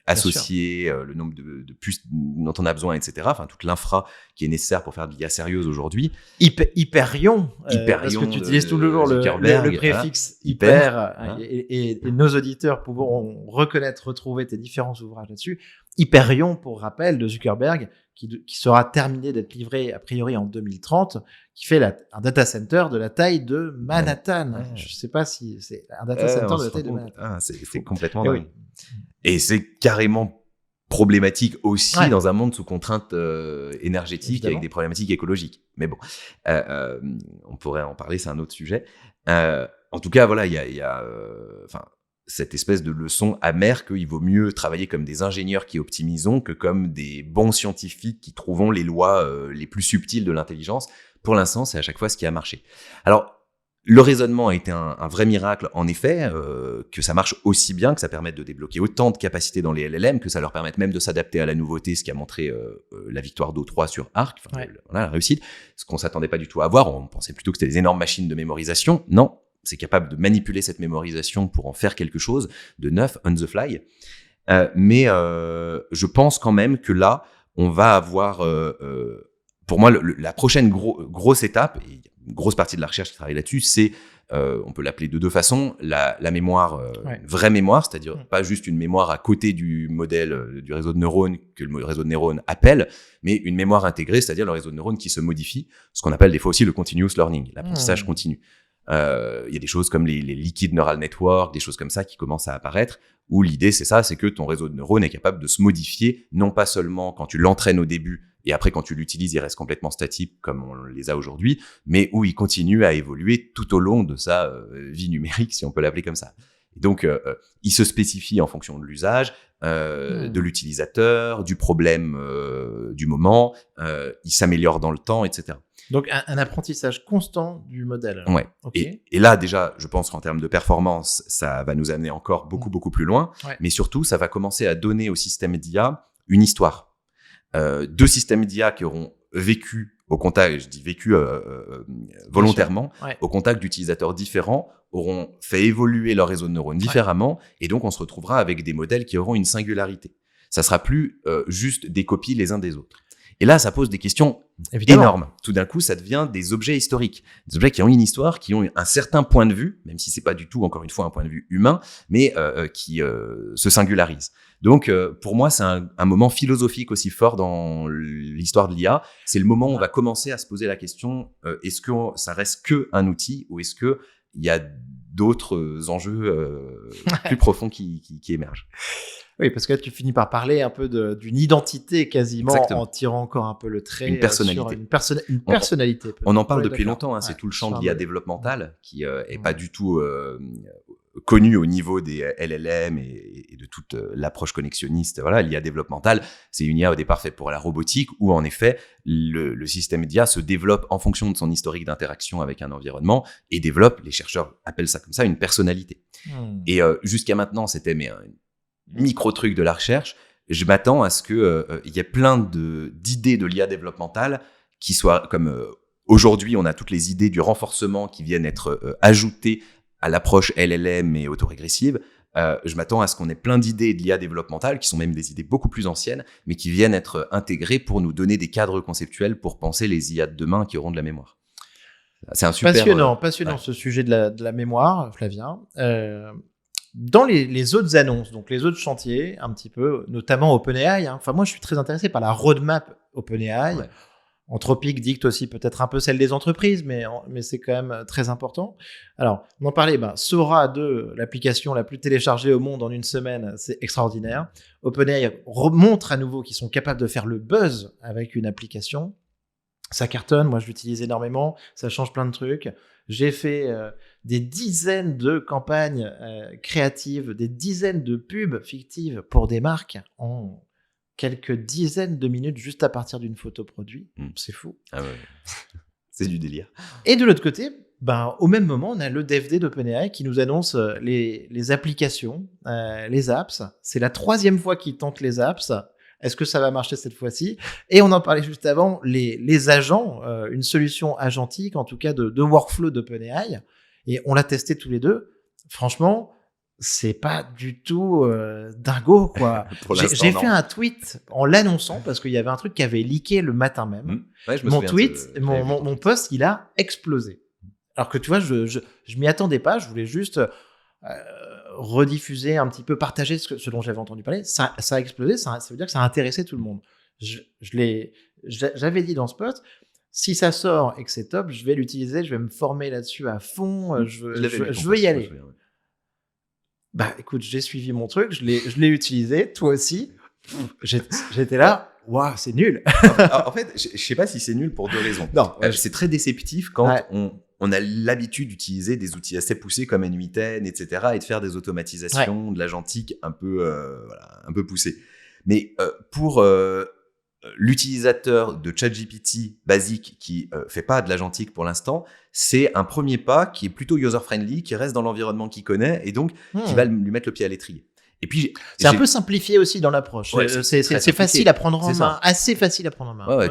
associées, le nombre de puces dont on a besoin, etc. Enfin, toute l'infra qui est nécessaire pour faire de l'IA sérieuse aujourd'hui. Hyperion, parce que tu utilises toujours le préfixe hyper, et nos auditeurs pourront retrouver tes différents ouvrages là-dessus. Hyperion, pour rappel, de Zuckerberg, qui sera terminé d'être livré a priori en 2030, qui fait un data center de la taille de Manhattan. Ouais. Je ne sais pas si c'est un data center de la taille de Manhattan. C'est complètement dingue. Oui. Et c'est carrément problématique aussi dans un monde sous contrainte énergétique, avec des problématiques écologiques. Mais bon, on pourrait en parler, c'est un autre sujet. En tout cas, voilà, il y a cette espèce de leçon amère qu'il vaut mieux travailler comme des ingénieurs qui optimisons que comme des bons scientifiques qui trouvons les lois les plus subtiles de l'intelligence. Pour l'instant, c'est à chaque fois ce qui a marché. Alors, le raisonnement a été un vrai miracle, en effet, que ça marche aussi bien, que ça permette de débloquer autant de capacités dans les LLM, que ça leur permette même de s'adapter à la nouveauté, ce qui a montré la victoire d'O3 sur Arc, la réussite, ce qu'on s'attendait pas du tout à voir. On pensait plutôt que c'était des énormes machines de mémorisation. Non, c'est capable de manipuler cette mémorisation pour en faire quelque chose de neuf, on the fly. Mais je pense quand même que là, on va avoir, pour moi, la prochaine grosse étape, et une grosse partie de la recherche qui travaille là-dessus, c'est, on peut l'appeler de deux façons, la mémoire, une vraie mémoire, c'est-à-dire pas juste une mémoire à côté du modèle du réseau de neurones que le réseau de neurones appelle, mais une mémoire intégrée, c'est-à-dire le réseau de neurones qui se modifie, ce qu'on appelle des fois aussi le continuous learning, l'apprentissage continu. Il y a des choses comme les liquid neural network, des choses comme ça qui commencent à apparaître, où l'idée c'est que ton réseau de neurones est capable de se modifier, non pas seulement quand tu l'entraînes au début, et après quand tu l'utilises, il reste complètement statique comme on les a aujourd'hui, mais où il continue à évoluer tout au long de sa vie numérique, si on peut l'appeler comme ça. Et donc, il se spécifie en fonction de l'usage, de l'utilisateur, du problème du moment, il s'améliore dans le temps, etc. Donc, un apprentissage constant du modèle. Ouais. Okay. Et là, déjà, je pense qu'en termes de performance, ça va nous amener encore beaucoup plus loin. Ouais. Mais surtout, ça va commencer à donner au système d'IA une histoire. Deux systèmes d'IA qui auront vécu au contact, je dis vécu volontairement, au contact d'utilisateurs différents, auront fait évoluer leur réseau de neurones différemment, et donc on se retrouvera avec des modèles qui auront une singularité. Ça sera plus juste des copies les uns des autres. Et là, ça pose des questions énormes. Tout d'un coup, ça devient des objets historiques. Des objets qui ont une histoire, qui ont un certain point de vue, même si c'est pas du tout, encore une fois, un point de vue humain, mais qui se singularisent. Donc, pour moi, c'est un moment philosophique aussi fort dans l'histoire de l'IA. C'est le moment où on va commencer à se poser la question, est-ce que ça reste que un outil, ou est-ce que il y a d'autres enjeux plus profonds qui émergent? Oui, parce que là, tu finis par parler un peu d'une identité quasiment. Exactement. En tirant encore un peu le trait. Une personnalité. Sur une personnalité. On en parle depuis longtemps, hein, c'est tout le champ de l'IA développementale qui est pas du tout connu au niveau des LLM et de toute l'approche connexionniste. Voilà, l'IA développementale, c'est une IA au départ faite pour la robotique où en effet, le système d'IA se développe en fonction de son historique d'interaction avec un environnement et développe, les chercheurs appellent ça comme ça, une personnalité. Et jusqu'à maintenant, c'était un micro-truc de la recherche. Je m'attends à ce que il y ait plein d'idées de l'IA développementale qui soient comme aujourd'hui, on a toutes les idées du renforcement qui viennent être ajoutées à l'approche LLM et autorégressive. Je m'attends à ce qu'on ait plein d'idées de l'IA développementale qui sont même des idées beaucoup plus anciennes, mais qui viennent être intégrées pour nous donner des cadres conceptuels pour penser les IA de demain qui auront de la mémoire. C'est un super passionnant ce sujet de la mémoire, Flavien. Dans les autres annonces, donc les autres chantiers, un petit peu, notamment OpenAI. Enfin, moi, je suis très intéressé par la roadmap OpenAI. Ouais. Anthropic dicte aussi peut-être un peu celle des entreprises, mais c'est quand même très important. Alors, on en parlait, Sora 2, l'application la plus téléchargée au monde en une semaine, c'est extraordinaire. OpenAI montre à nouveau qu'ils sont capables de faire le buzz avec une application. Ça cartonne, moi je l'utilise énormément, ça change plein de trucs. J'ai fait des dizaines de campagnes créatives, des dizaines de pubs fictives pour des marques en quelques dizaines de minutes juste à partir d'une photo produit. C'est fou. Ah ouais. C'est du délire. Et de l'autre côté, au même moment, on a le DevD d'OpenAI qui nous annonce les applications, les apps. C'est la 3e fois qu'ils tentent les apps. Est-ce que ça va marcher cette fois-ci? Et on en parlait juste avant, les agents, une solution agentique, en tout cas de workflow d'OpenAI. Et on l'a testé tous les deux. Franchement, c'est pas du tout dingo, quoi. J'ai fait un tweet en l'annonçant parce qu'il y avait un truc qui avait leaké le matin même. Ouais, mon post, il a explosé. Alors que tu vois, je m'y attendais pas. Je voulais juste rediffuser un petit peu, partager ce dont j'avais entendu parler. Ça a explosé. Ça veut dire que ça a intéressé tout le monde. J'avais dit dans ce post, si ça sort et que c'est top, je vais l'utiliser, je vais me former là-dessus à fond. Je veux y aller. Écoute, j'ai suivi mon truc, je l'ai utilisé, toi aussi. J'étais là, waouh, c'est nul. En fait, je sais pas si c'est nul pour 2 raisons. Non, c'est très déceptif quand on a l'habitude d'utiliser des outils assez poussés comme N8N, etc., et de faire des automatisations, de l'agentique un peu poussées. Mais pour l'utilisateur de ChatGPT basique qui fait pas de l'agentique pour l'instant, c'est un premier pas qui est plutôt user-friendly, qui reste dans l'environnement qu'il connaît et donc qui va lui mettre le pied à l'étrier. Et puis c'est un peu simplifié aussi dans l'approche. Ouais, c'est facile à prendre en main, assez facile à prendre en main. Ouais,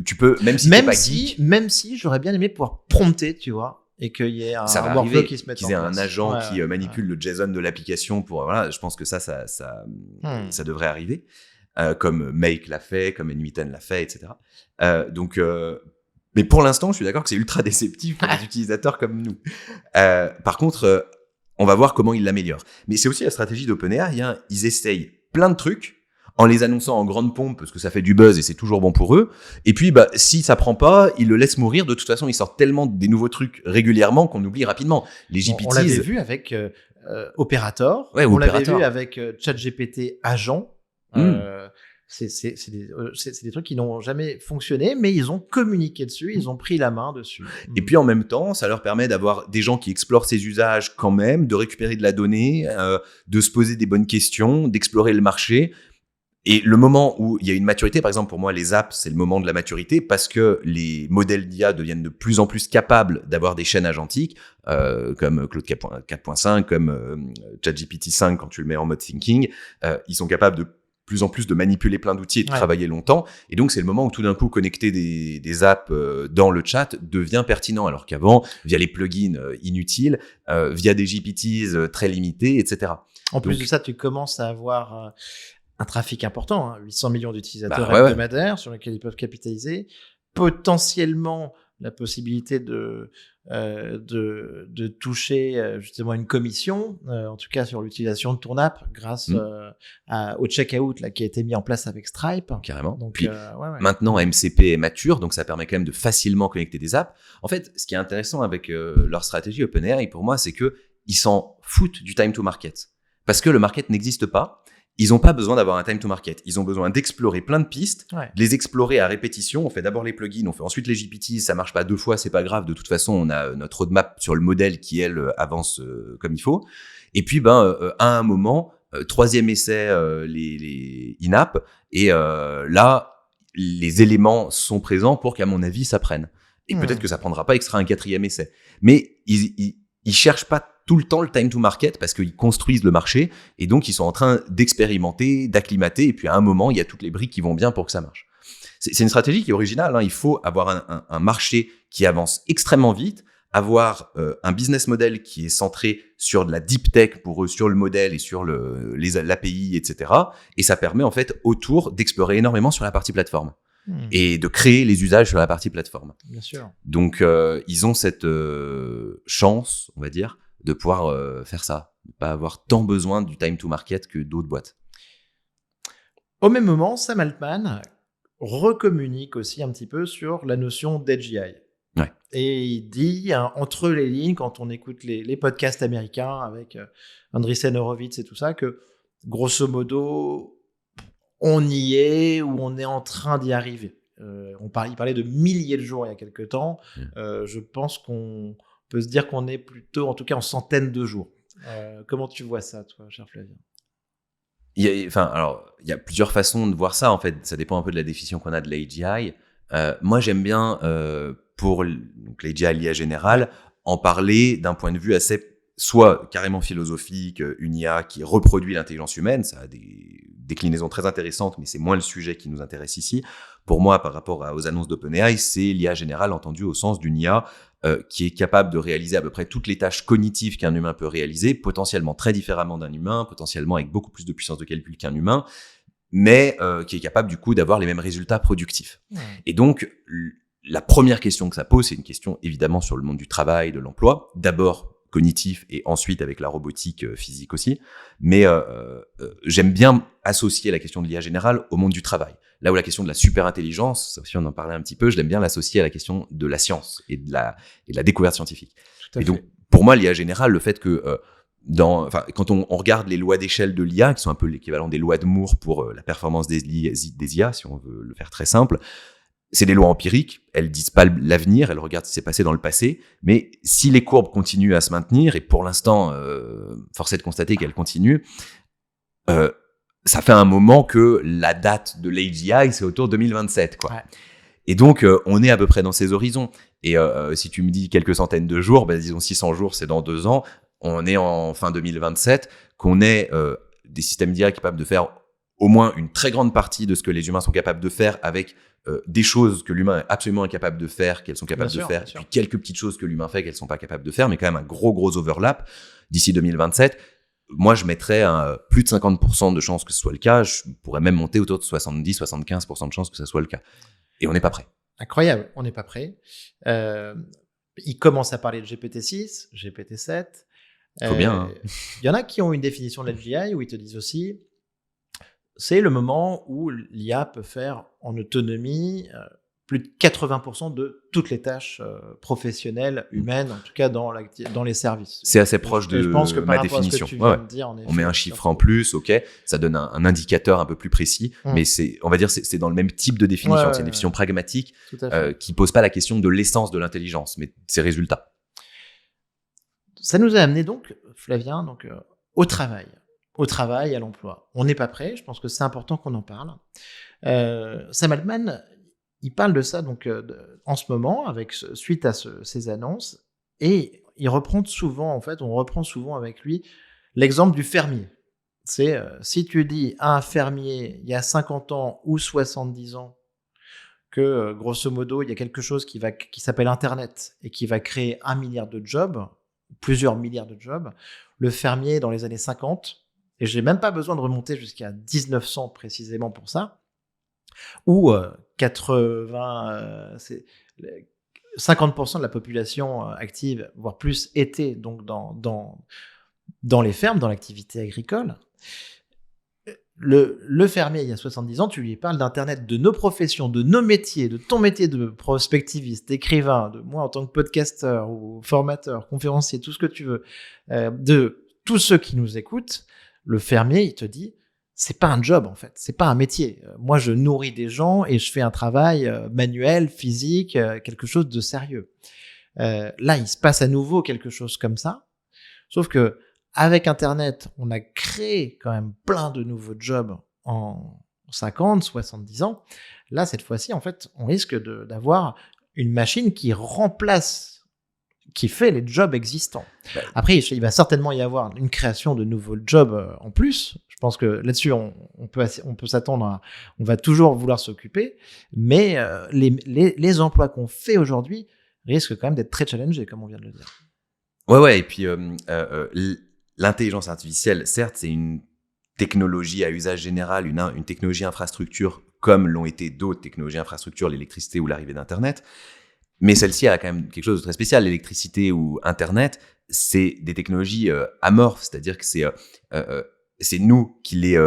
tu peux, même si t'es pas geek, même si j'aurais bien aimé pouvoir prompter, tu vois, et qu'il y ait un workflow qui se mette en place. Qu'ils aient un agent qui manipule le JSON de l'application pour voilà, je pense que ça devrait arriver. Comme Make l'a fait, comme N8N l'a fait, etc. Mais pour l'instant, je suis d'accord que c'est ultra déceptif pour les utilisateurs comme nous. Par contre, on va voir comment ils l'améliorent. Mais c'est aussi la stratégie d'OpenAI. Ils essayent plein de trucs en les annonçant en grande pompe parce que ça fait du buzz et c'est toujours bon pour eux. Et puis, si ça prend pas, ils le laissent mourir. De toute façon, ils sortent tellement des nouveaux trucs régulièrement qu'on oublie rapidement. Les GPTs... On l'avait vu avec Operator. On l'avait vu avec ChatGPT Agent. C'est des trucs qui n'ont jamais fonctionné, mais ils ont communiqué dessus, ils ont pris la main dessus. Et puis en même temps, ça leur permet d'avoir des gens qui explorent ces usages quand même, de récupérer de la donnée, de se poser des bonnes questions, d'explorer le marché. Et le moment où il y a une maturité, par exemple pour moi les apps, c'est le moment de la maturité parce que les modèles d'IA deviennent de plus en plus capables d'avoir des chaînes agentiques, comme Claude 4.5, comme ChatGPT 5 quand tu le mets en mode thinking. Ils sont capables de plus en plus de manipuler plein d'outils et de travailler longtemps. Et donc, c'est le moment où tout d'un coup, connecter des apps dans le chat devient pertinent. Alors qu'avant, via les plugins inutiles, via des GPTs très limités, etc. En plus de ça, tu commences à avoir un trafic important, 800 millions d'utilisateurs hebdomadaires sur lesquels ils peuvent capitaliser. Potentiellement, la possibilité de toucher justement une commission, en tout cas sur l'utilisation de ton app grâce au checkout là, qui a été mis en place avec Stripe. Carrément. Donc, puis, maintenant, MCP est mature, donc ça permet quand même de facilement connecter des apps. En fait, ce qui est intéressant avec leur stratégie OpenAI, pour moi, c'est que ils s'en foutent du time to market. Parce que le market n'existe pas. Ils n'ont pas besoin d'avoir un time to market. Ils ont besoin d'explorer plein de pistes, de les explorer à répétition. On fait d'abord les plugins, on fait ensuite les GPT. Ça marche pas 2 fois, c'est pas grave. De toute façon, on a notre roadmap sur le modèle qui, elle, avance comme il faut. Et puis, à un moment, 3e essai, les in-app. Et là, les éléments sont présents pour qu'à mon avis, ça prenne. Et peut-être que ça prendra pas et que ce sera un 4e essai. Mais ils cherchent pas tout le temps le time to market parce qu'ils construisent le marché et donc ils sont en train d'expérimenter, d'acclimater et puis à un moment, il y a toutes les briques qui vont bien pour que ça marche. C'est une stratégie qui est originale, hein. Il faut avoir un marché qui avance extrêmement vite, avoir un business model qui est centré sur de la deep tech pour eux, sur le modèle et sur l'API, etc. Et ça permet en fait autour d'explorer énormément sur la partie plateforme. Et de créer les usages sur la partie plateforme. Bien sûr. Donc, ils ont cette chance, on va dire, de pouvoir faire ça, de pas avoir tant besoin du time to market que d'autres boîtes. Au même moment, Sam Altman recommunique aussi un petit peu sur la notion d'AGI. Ouais. Et il dit, entre les lignes, quand on écoute les podcasts américains avec Andreessen Horowitz et tout ça, que grosso modo, on y est ou on est en train d'y arriver. Il parlait de milliers de jours il y a quelques temps. Je pense qu'on peut se dire qu'on est plutôt, en tout cas, en centaines de jours. Comment tu vois ça, toi, cher Flavien ? Il y a plusieurs façons de voir ça, en fait. Ça dépend un peu de la définition qu'on a de l'AGI. Moi, j'aime bien, pour l'AGI, l'IA générale, en parler d'un point de vue assez soit carrément philosophique, une IA qui reproduit l'intelligence humaine, ça a des déclinaisons très intéressantes, mais c'est moins le sujet qui nous intéresse ici. Pour moi, par rapport aux annonces d'OpenAI, c'est l'IA générale entendue au sens d'une IA qui est capable de réaliser à peu près toutes les tâches cognitives qu'un humain peut réaliser, potentiellement très différemment d'un humain, potentiellement avec beaucoup plus de puissance de calcul qu'un humain, mais qui est capable du coup d'avoir les mêmes résultats productifs. Et donc, la première question que ça pose, c'est une question évidemment sur le monde du travail, de l'emploi. D'abord, cognitif et ensuite avec la robotique physique aussi. Mais j'aime bien associer la question de l'IA générale au monde du travail. Là où la question de la super-intelligence, ça aussi on en parlait un petit peu, je l'aime bien l'associer à la question de la science et de la découverte scientifique. Et donc, pour moi, l'IA générale, le fait que quand on regarde les lois d'échelle de l'IA, qui sont un peu l'équivalent des lois de Moore pour la performance des IA, si on veut le faire très simple, c'est des lois empiriques, elles disent pas l'avenir, elles regardent ce qui s'est passé dans le passé, mais si les courbes continuent à se maintenir, et pour l'instant, force est de constater qu'elles continuent, ça fait un moment que la date de l'AGI, c'est autour de 2027, quoi. Ouais. Et donc, on est à peu près dans ces horizons. Et si tu me dis quelques centaines de jours, disons 600 jours, c'est dans 2 ans, on est en fin 2027, qu'on ait des systèmes d'IA capables de faire au moins une très grande partie de ce que les humains sont capables de faire avec des choses que l'humain est absolument incapable de faire, qu'elles sont capables de faire, et puis quelques petites choses que l'humain fait qu'elles sont pas capables de faire, mais quand même un gros overlap d'ici 2027. Moi, je mettrais plus de 50% de chances que ce soit le cas. Je pourrais même monter autour de 70-75% de chances que ce soit le cas. Et on n'est pas prêt. Incroyable, on n'est pas prêt. Ils commencent à parler de GPT-6, GPT-7. Faut bien. Hein. Il y en a qui ont une définition de l'AGI où ils te disent aussi c'est le moment où l'IA peut faire en autonomie plus de 80% de toutes les tâches professionnelles, humaines, en tout cas dans les services. C'est assez proche de je pense que ma définition. On met un chiffre en plus, ok, ça donne un indicateur un peu plus précis, mais on va dire c'est dans le même type de définition. C'est une définition pragmatique qui pose pas la question de l'essence de l'intelligence, mais ses résultats. Ça nous a amené donc, Flavien, au travail, à l'emploi. On n'est pas prêt, je pense que c'est important qu'on en parle. Sam Altman, il parle de ça en ce moment, suite à ces annonces, et on reprend souvent avec lui l'exemple du fermier. C'est si tu dis à un fermier il y a 50 ans ou 70 ans que grosso modo il y a quelque chose qui s'appelle Internet et qui va créer 1 milliard de jobs, plusieurs milliards de jobs, le fermier dans les années 50, et j'ai même pas besoin de remonter jusqu'à 1900 précisément pour ça, où 50% de la population active, voire plus, était donc dans les fermes, dans l'activité agricole. Le fermier, il y a 70 ans, tu lui parles d'Internet, de nos professions, de nos métiers, de ton métier de prospectiviste, d'écrivain, de moi en tant que podcasteur ou formateur, conférencier, tout ce que tu veux, de tous ceux qui nous écoutent. Le fermier, il te dit, c'est pas un job en fait, c'est pas un métier. Moi, je nourris des gens et je fais un travail manuel, physique, quelque chose de sérieux. Là, il se passe à nouveau quelque chose comme ça, sauf que avec Internet, on a créé quand même plein de nouveaux jobs en 50, 70 ans. Là, cette fois-ci, en fait, on risque d'avoir une machine qui fait les jobs existants. Après, il va certainement y avoir une création de nouveaux jobs en plus. Je pense que là-dessus, on peut s'attendre on va toujours vouloir s'occuper, mais les emplois qu'on fait aujourd'hui risquent quand même d'être très challengés, comme on vient de le dire. Ouais, et puis l'intelligence artificielle, certes, c'est une technologie à usage général, une technologie infrastructure, comme l'ont été d'autres technologies infrastructures, l'électricité ou l'arrivée d'Internet. Mais celle-ci a quand même quelque chose de très spécial. L'électricité ou Internet, c'est des technologies amorphes, c'est-à-dire que c'est nous qui les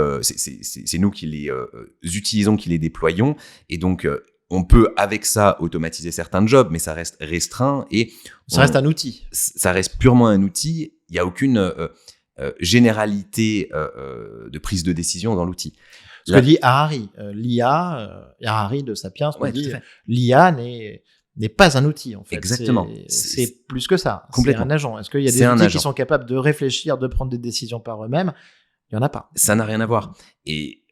utilisons, qui les déployons, et donc on peut avec ça automatiser certains jobs, mais ça reste restreint et ça reste un outil. Ça reste purement un outil. Il y a aucune généralité de prise de décision dans l'outil. Ce que dit Harari, Harari de Sapiens, dit l'IA n'est pas un outil en fait. Exactement. C'est plus que ça. Complètement. C'est un agent. Est-ce qu'il y a des outils qui sont capables de réfléchir, de prendre des décisions par eux-mêmes? Il y en a pas. Ça n'a rien à voir. Et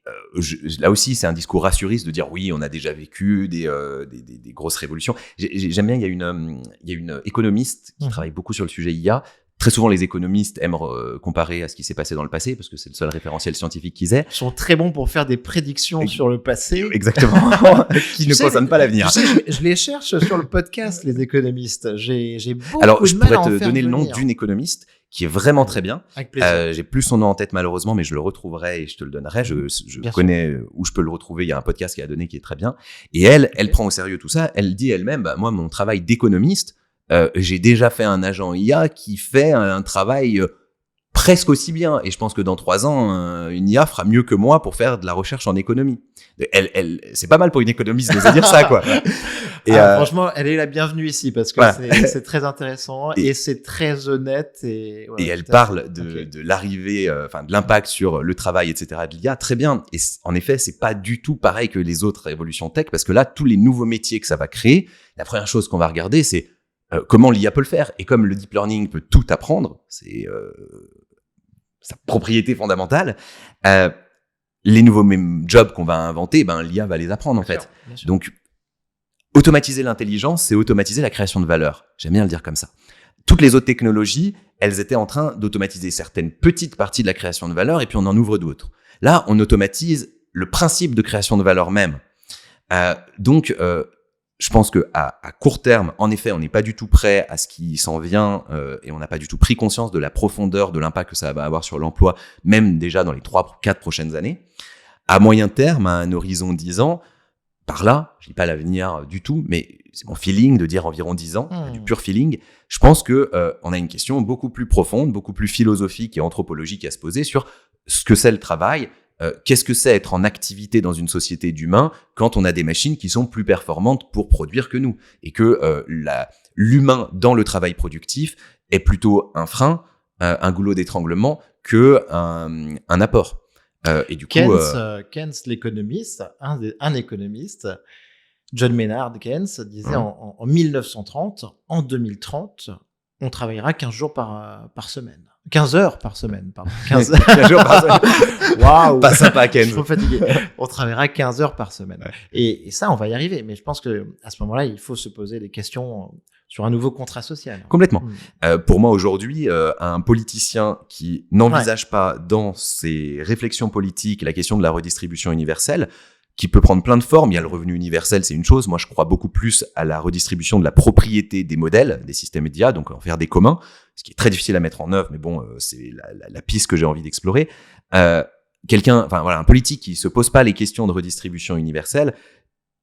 là aussi, c'est un discours rassuriste de dire oui, on a déjà vécu des grosses révolutions. J'aime bien, il y a une économiste qui travaille beaucoup sur le sujet IA. Très souvent, les économistes aiment comparer à ce qui s'est passé dans le passé parce que c'est le seul référentiel scientifique qu'ils aient. Ils sont très bons pour faire des prédictions sur le passé. Exactement. Qui ne concernent pas l'avenir. Je les cherche sur le podcast, les économistes. J'ai beaucoup Alors, je de mal pourrais à te donner le nom d'une économiste qui est vraiment très bien. Avec plaisir. J'ai plus son nom en tête malheureusement, mais je le retrouverai et je te le donnerai. Je connais où je peux le retrouver. Il y a un podcast qui a donné qui est très bien. Et elle prend au sérieux tout ça. Elle dit elle-même, moi, mon travail d'économiste, j'ai déjà fait un agent IA qui fait un travail presque aussi bien. Et je pense que dans 3 ans, une IA fera mieux que moi pour faire de la recherche en économie. C'est pas mal pour une économiste de se dire ça, quoi. Et franchement, elle est la bienvenue ici parce que c'est très intéressant et c'est très honnête. Et elle parle de l'arrivée, de l'impact sur le travail, etc. de l'IA, très bien. Et en effet, c'est pas du tout pareil que les autres révolutions tech parce que là, tous les nouveaux métiers que ça va créer, la première chose qu'on va regarder, c'est comment l'IA peut le faire. Et comme le deep learning peut tout apprendre, c'est sa propriété fondamentale, les nouveaux jobs qu'on va inventer, l'IA va les apprendre en fait. Bien sûr. Donc, automatiser l'intelligence, c'est automatiser la création de valeur. J'aime bien le dire comme ça. Toutes les autres technologies, elles étaient en train d'automatiser certaines petites parties de la création de valeur et puis on en ouvre d'autres. Là, on automatise le principe de création de valeur même. Donc, je pense que à court terme, en effet, on n'est pas du tout prêt à ce qui s'en vient et on n'a pas du tout pris conscience de la profondeur de l'impact que ça va avoir sur l'emploi, même déjà dans les 3-4 prochaines années. À moyen terme, à un horizon 10 ans, par là, je dis pas l'avenir du tout, mais c'est mon feeling de dire environ 10 ans, du pur feeling. Je pense que on a une question beaucoup plus profonde, beaucoup plus philosophique et anthropologique à se poser sur ce que c'est le travail qu'est-ce que c'est être en activité dans une société d'humains quand on a des machines qui sont plus performantes pour produire que nous, et que l'humain dans le travail productif est plutôt un frein, un goulot d'étranglement que un apport. Et du coup, Keynes, l'économiste, un économiste, John Maynard Keynes, disait en 1930, en 2030, on travaillera 15 jours par semaine. 15 heures par semaine, pardon. 15 jours par semaine. Waouh! Pas sympa, Keynes. Je suis trop fatigué. On travaillera 15 heures par semaine. Ouais. Et ça, on va y arriver. Mais je pense que à ce moment-là, il faut se poser des questions sur un nouveau contrat social. Complètement. Pour moi, aujourd'hui, un politicien qui n'envisage pas dans ses réflexions politiques la question de la redistribution universelle, qui peut prendre plein de formes. Il y a le revenu universel, c'est une chose. Moi, je crois beaucoup plus à la redistribution de la propriété des modèles, des systèmes médias, donc en faire des communs, ce qui est très difficile à mettre en œuvre, mais bon, c'est la piste que j'ai envie d'explorer. Un politique qui se pose pas les questions de redistribution universelle,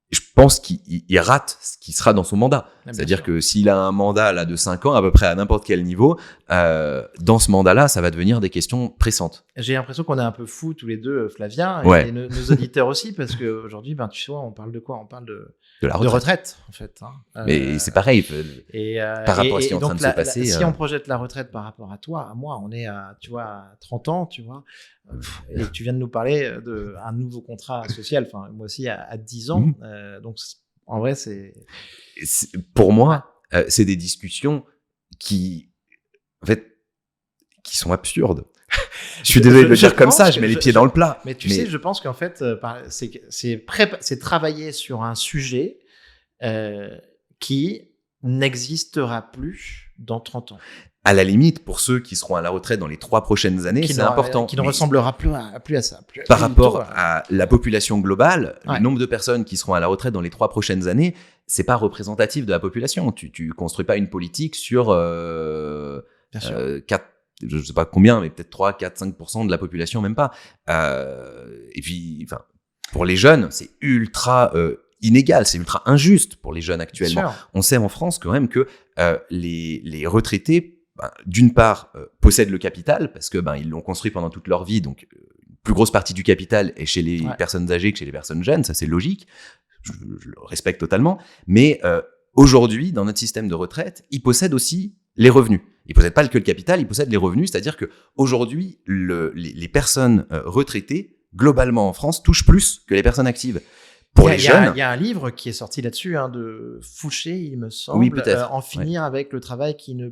je pense qu'il rate ce qui sera dans son mandat. C'est-à-dire que s'il a un mandat là de 5 ans, à peu près à n'importe quel niveau, dans ce mandat-là, ça va devenir des questions pressantes. J'ai l'impression qu'on est un peu fous tous les deux, Flavien, Ouais. et nos auditeurs aussi, parce qu'aujourd'hui, tu vois, on parle de quoi? On parle de la retraite, en fait. Mais c'est pareil, par rapport à ce qui est en train de se passer. Si on projette la retraite par rapport à toi, à moi, on est à 30 ans, tu vois. Et tu viens de nous parler d'un nouveau contrat social, enfin, moi aussi à 10 ans. Donc, en vrai, pour moi, c'est des discussions qui sont absurdes. Je suis désolé de le dire comme ça, je mets les pieds dans le plat. Mais tu sais, je pense qu'en fait, c'est travailler sur un sujet qui n'existera plus dans 30 ans. À la limite, pour ceux qui seront à la retraite dans les 3 prochaines années, c'est important. Qui ne ressemblera plus à ça. Par rapport à la population globale, le nombre de personnes qui seront à la retraite dans les 3 prochaines années, c'est pas représentatif de la population. Tu construis pas une politique sur 4, je sais pas combien, mais peut-être 3, 4, 5% de la population, même pas. Et puis, pour les jeunes, c'est ultra inégal, c'est ultra injuste pour les jeunes actuellement. On sait en France quand même que les retraités, d'une part, possèdent le capital parce que ils l'ont construit pendant toute leur vie, donc une plus grosse partie du capital est chez les personnes âgées que chez les personnes jeunes, ça c'est logique, je le respecte totalement, mais aujourd'hui, dans notre système de retraite, ils possèdent aussi les revenus. Ils possèdent pas que le capital, ils possèdent les revenus, c'est-à-dire que aujourd'hui, les personnes retraitées, globalement en France, touchent plus que les personnes actives. Pour les jeunes. Il y a un livre qui est sorti là-dessus, de Fouché, il me semble. Oui, peut-être. En finir avec le travail qui ne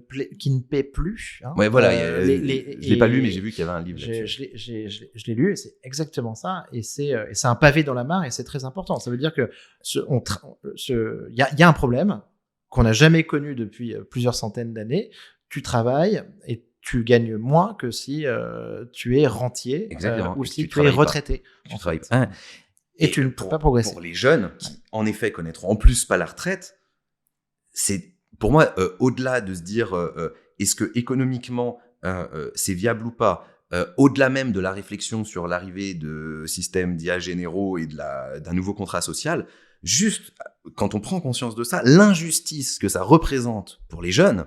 paie plus. Ouais, voilà. Je l'ai pas lu, mais j'ai vu qu'il y avait un livre là-dessus. Je l'ai lu et c'est exactement ça. Et c'est un pavé dans la mare et c'est très important. Ça veut dire que il y a un problème qu'on n'a jamais connu depuis plusieurs centaines d'années. Tu travailles et tu gagnes moins que si tu es rentier ou si tu es retraité. Tu travailles pas. Et tu ne peux pas progresser. Pour les jeunes qui, en effet, connaîtront en plus pas la retraite, c'est pour moi, au-delà de se dire est-ce que économiquement c'est viable ou pas, au-delà même de la réflexion sur l'arrivée de systèmes d'IA généraux et d'un nouveau contrat social, juste quand on prend conscience de ça, l'injustice que ça représente pour les jeunes,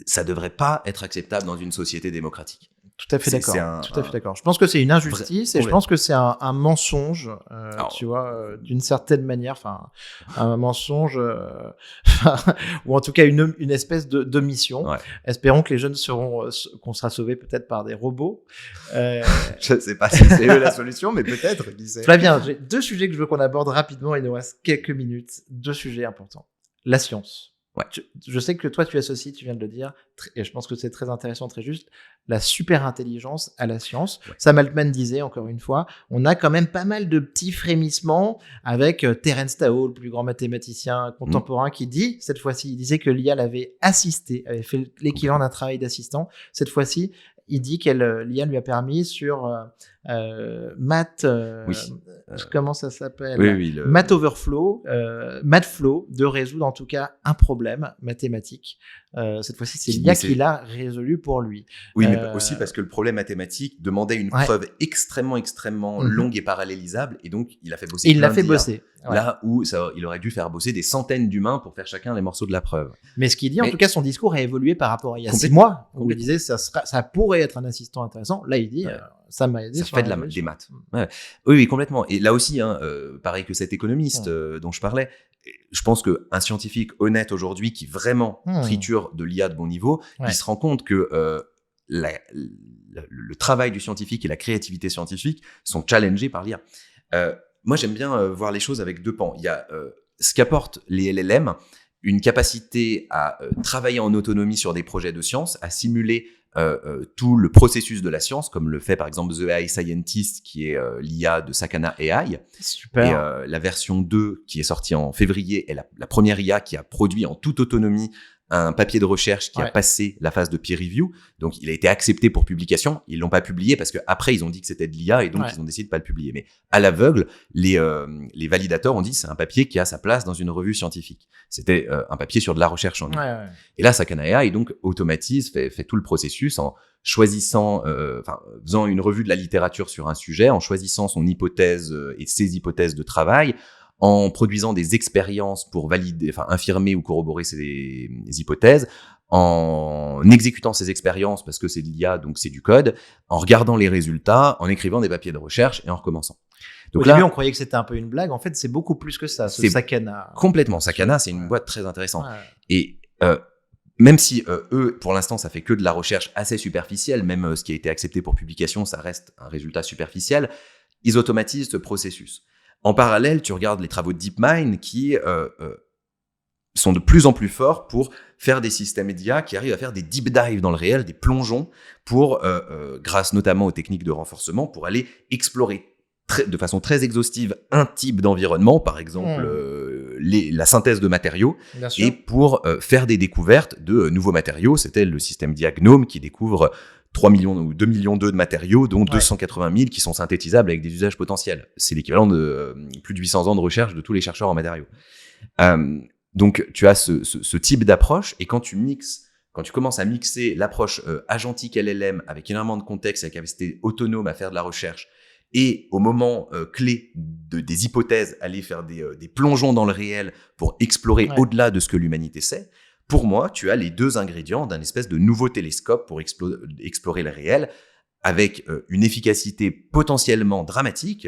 ça devrait pas être acceptable dans une société démocratique. Tout à fait d'accord. Tout à fait d'accord. Je pense que c'est une injustice et je pense que c'est un mensonge, tu vois, d'une certaine manière, enfin, un mensonge, ou en tout cas une espèce de mission. Ouais. Espérons que les jeunes qu'on sera sauvés peut-être par des robots. Je sais pas si c'est eux la solution, mais peut-être. Flavien, j'ai 2 sujets que je veux qu'on aborde rapidement. Il nous reste quelques minutes. 2 sujets importants. La science. Ouais. Je sais que toi, tu associes, tu viens de le dire, et je pense que c'est très intéressant, très juste, la super intelligence à la science. Ouais. Sam Altman disait, encore une fois, on a quand même pas mal de petits frémissements avec Terence Tao, le plus grand mathématicien contemporain, qui dit, cette fois-ci, il disait que l'IA l'avait assisté, avait fait l'équivalent d'un travail d'assistant. Cette fois-ci, il dit l'IA lui a permis sur math, comment ça s'appelle, Math Overflow, MathFlow, de résoudre en tout cas un problème mathématique. Cette fois-ci, c'est l'IA qui l'a résolu pour lui. Oui, mais aussi parce que le problème mathématique demandait une preuve extrêmement longue et parallélisable, et donc il a fait bosser. Il l'a fait bosser. Là où il aurait dû faire bosser des centaines d'humains pour faire chacun les morceaux de la preuve. Mais ce qu'il dit, en tout cas, son discours a évolué par rapport à il y a 6 mois. On lui disait ça pourrait être un assistant intéressant. Là, il dit ça m'a aidé. Ça fait des maths. Ouais. Oui, oui, complètement. Et là aussi, pareil que cet économiste dont je parlais, je pense qu'un scientifique honnête aujourd'hui qui vraiment triture de l'IA de bon niveau, il se rend compte que le travail du scientifique et la créativité scientifique sont challengés par l'IA. Moi, j'aime bien voir les choses avec deux pans. Il y a ce qu'apportent les LLM, une capacité à travailler en autonomie sur des projets de science, à simuler tout le processus de la science, comme le fait par exemple The AI Scientist, qui est l'IA de Sakana AI. Super. Et la version 2, qui est sortie en février, est la première IA qui a produit en toute autonomie un papier de recherche qui a passé la phase de peer review. Donc, il a été accepté pour publication. Ils l'ont pas publié parce que après ils ont dit que c'était de l'IA et donc ils ont décidé de pas le publier. Mais à l'aveugle, les validateurs ont dit c'est un papier qui a sa place dans une revue scientifique. C'était un papier sur de la recherche en IA. Et là, Sakana AI donc automatise, fait tout le processus en choisissant, faisant une revue de la littérature sur un sujet, en choisissant son hypothèse et ses hypothèses de travail, en produisant des expériences pour valider, infirmer ou corroborer ces hypothèses, en exécutant ces expériences parce que c'est de l'IA, donc c'est du code, en regardant les résultats, en écrivant des papiers de recherche et en recommençant. Donc au début, on croyait que c'était un peu une blague. En fait, c'est beaucoup plus que ça. C'est Sakana. Complètement. Sakana, c'est une boîte très intéressante. Et même si eux, pour l'instant, ça fait que de la recherche assez superficielle, même ce qui a été accepté pour publication, ça reste un résultat superficiel, ils automatisent ce processus. En parallèle, tu regardes les travaux de DeepMind qui sont de plus en plus forts pour faire des systèmes d'IA qui arrivent à faire des deep dives dans le réel, des plongeons, pour, grâce notamment aux techniques de renforcement, pour aller explorer de façon très exhaustive un type d'environnement, par exemple la synthèse de matériaux, et pour faire des découvertes de nouveaux matériaux. C'était le système d'IA Gnome qui découvre 3 millions ou 2 millions de matériaux, dont 280 000 qui sont synthétisables avec des usages potentiels. C'est l'équivalent de plus de 800 ans de recherche de tous les chercheurs en matériaux. Donc, tu as ce type d'approche, et quand tu commences à mixer l'approche agentique LLM avec énormément de contexte et la capacité autonome à faire de la recherche, et au moment clé des hypothèses, aller faire des plongeons dans le réel pour explorer au-delà de ce que l'humanité sait, pour moi, tu as les deux ingrédients d'un espèce de nouveau télescope pour explorer le réel, avec une efficacité potentiellement dramatique,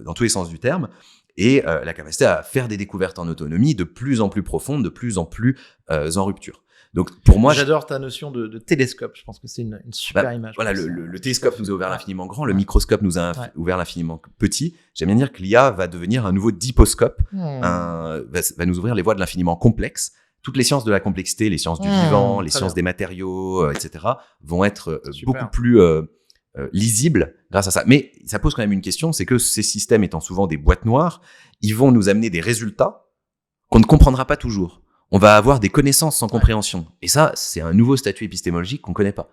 dans tous les sens du terme, et la capacité à faire des découvertes en autonomie de plus en plus profondes, de plus en plus en rupture. Donc, pour moi, j'adore ta notion de télescope. Je pense que c'est une super image. Voilà, le télescope nous a ouvert l'infiniment grand, le microscope nous a ouvert l'infiniment petit. J'aime bien dire que l'IA va devenir un nouveau diposcope, va nous ouvrir les voies de l'infiniment complexe. Toutes les sciences de la complexité, les sciences du vivant, les sciences des matériaux, etc., vont être beaucoup plus lisibles grâce à ça. Mais ça pose quand même une question, c'est que ces systèmes étant souvent des boîtes noires, ils vont nous amener des résultats qu'on ne comprendra pas toujours. On va avoir des connaissances sans compréhension. Et ça, c'est un nouveau statut épistémologique qu'on ne connaît pas.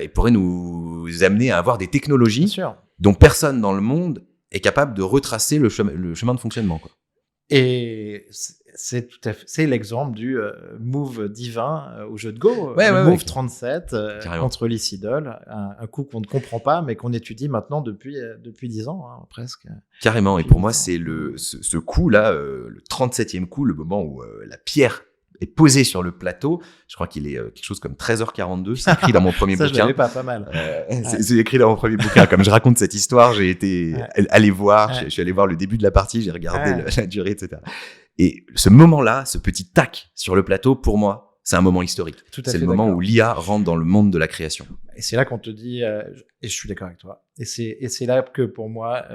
Et pourrait nous amener à avoir des technologies dont personne dans le monde est capable de retracer le chemin de fonctionnement, quoi. Et c'est l'exemple du move divin au jeu de Go, le move 37 contre Lysidol, un coup qu'on ne comprend pas mais qu'on étudie maintenant depuis 10 ans, presque. Carrément, et pour moi c'est ce coup-là, le 37e coup, le moment où la pierre est posée sur le plateau. Je crois qu'il est quelque chose comme 13h42, c'est écrit dans mon premier ça, bouquin. Ça, je l'avais pas mal. C'est écrit dans mon premier bouquin. Comme je raconte cette histoire, j'ai été allé voir, je suis allé voir le début de la partie, j'ai regardé la durée, etc. Et ce moment-là, ce petit tac sur le plateau, pour moi, c'est un moment historique. C'est le moment où l'IA rentre dans le monde de la création. Et c'est là qu'on te dit, et je suis d'accord avec toi, et c'est là que pour moi,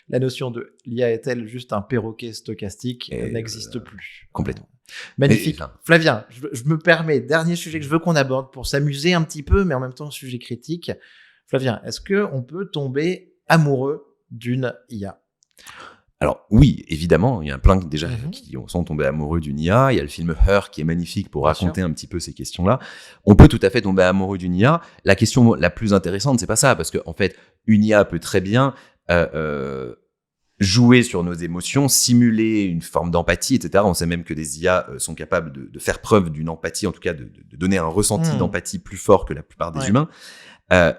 la notion de l'IA est-elle juste un perroquet stochastique n'existe plus. Complètement. Magnifique. Flavien, je me permets, dernier sujet que je veux qu'on aborde pour s'amuser un petit peu, mais en même temps sujet critique. Flavien, est-ce qu'on peut tomber amoureux d'une IA ? Alors oui, évidemment, il y a plein déjà qui sont tombés amoureux d'une IA. Il y a le film Her qui est magnifique pour raconter un petit peu ces questions-là. On peut tout à fait tomber amoureux d'une IA. La question la plus intéressante, c'est pas ça, parce que en fait, une IA peut très bien jouer sur nos émotions, simuler une forme d'empathie, etc. On sait même que des IA sont capables de faire preuve d'une empathie, en tout cas de donner un ressenti d'empathie plus fort que la plupart des humains.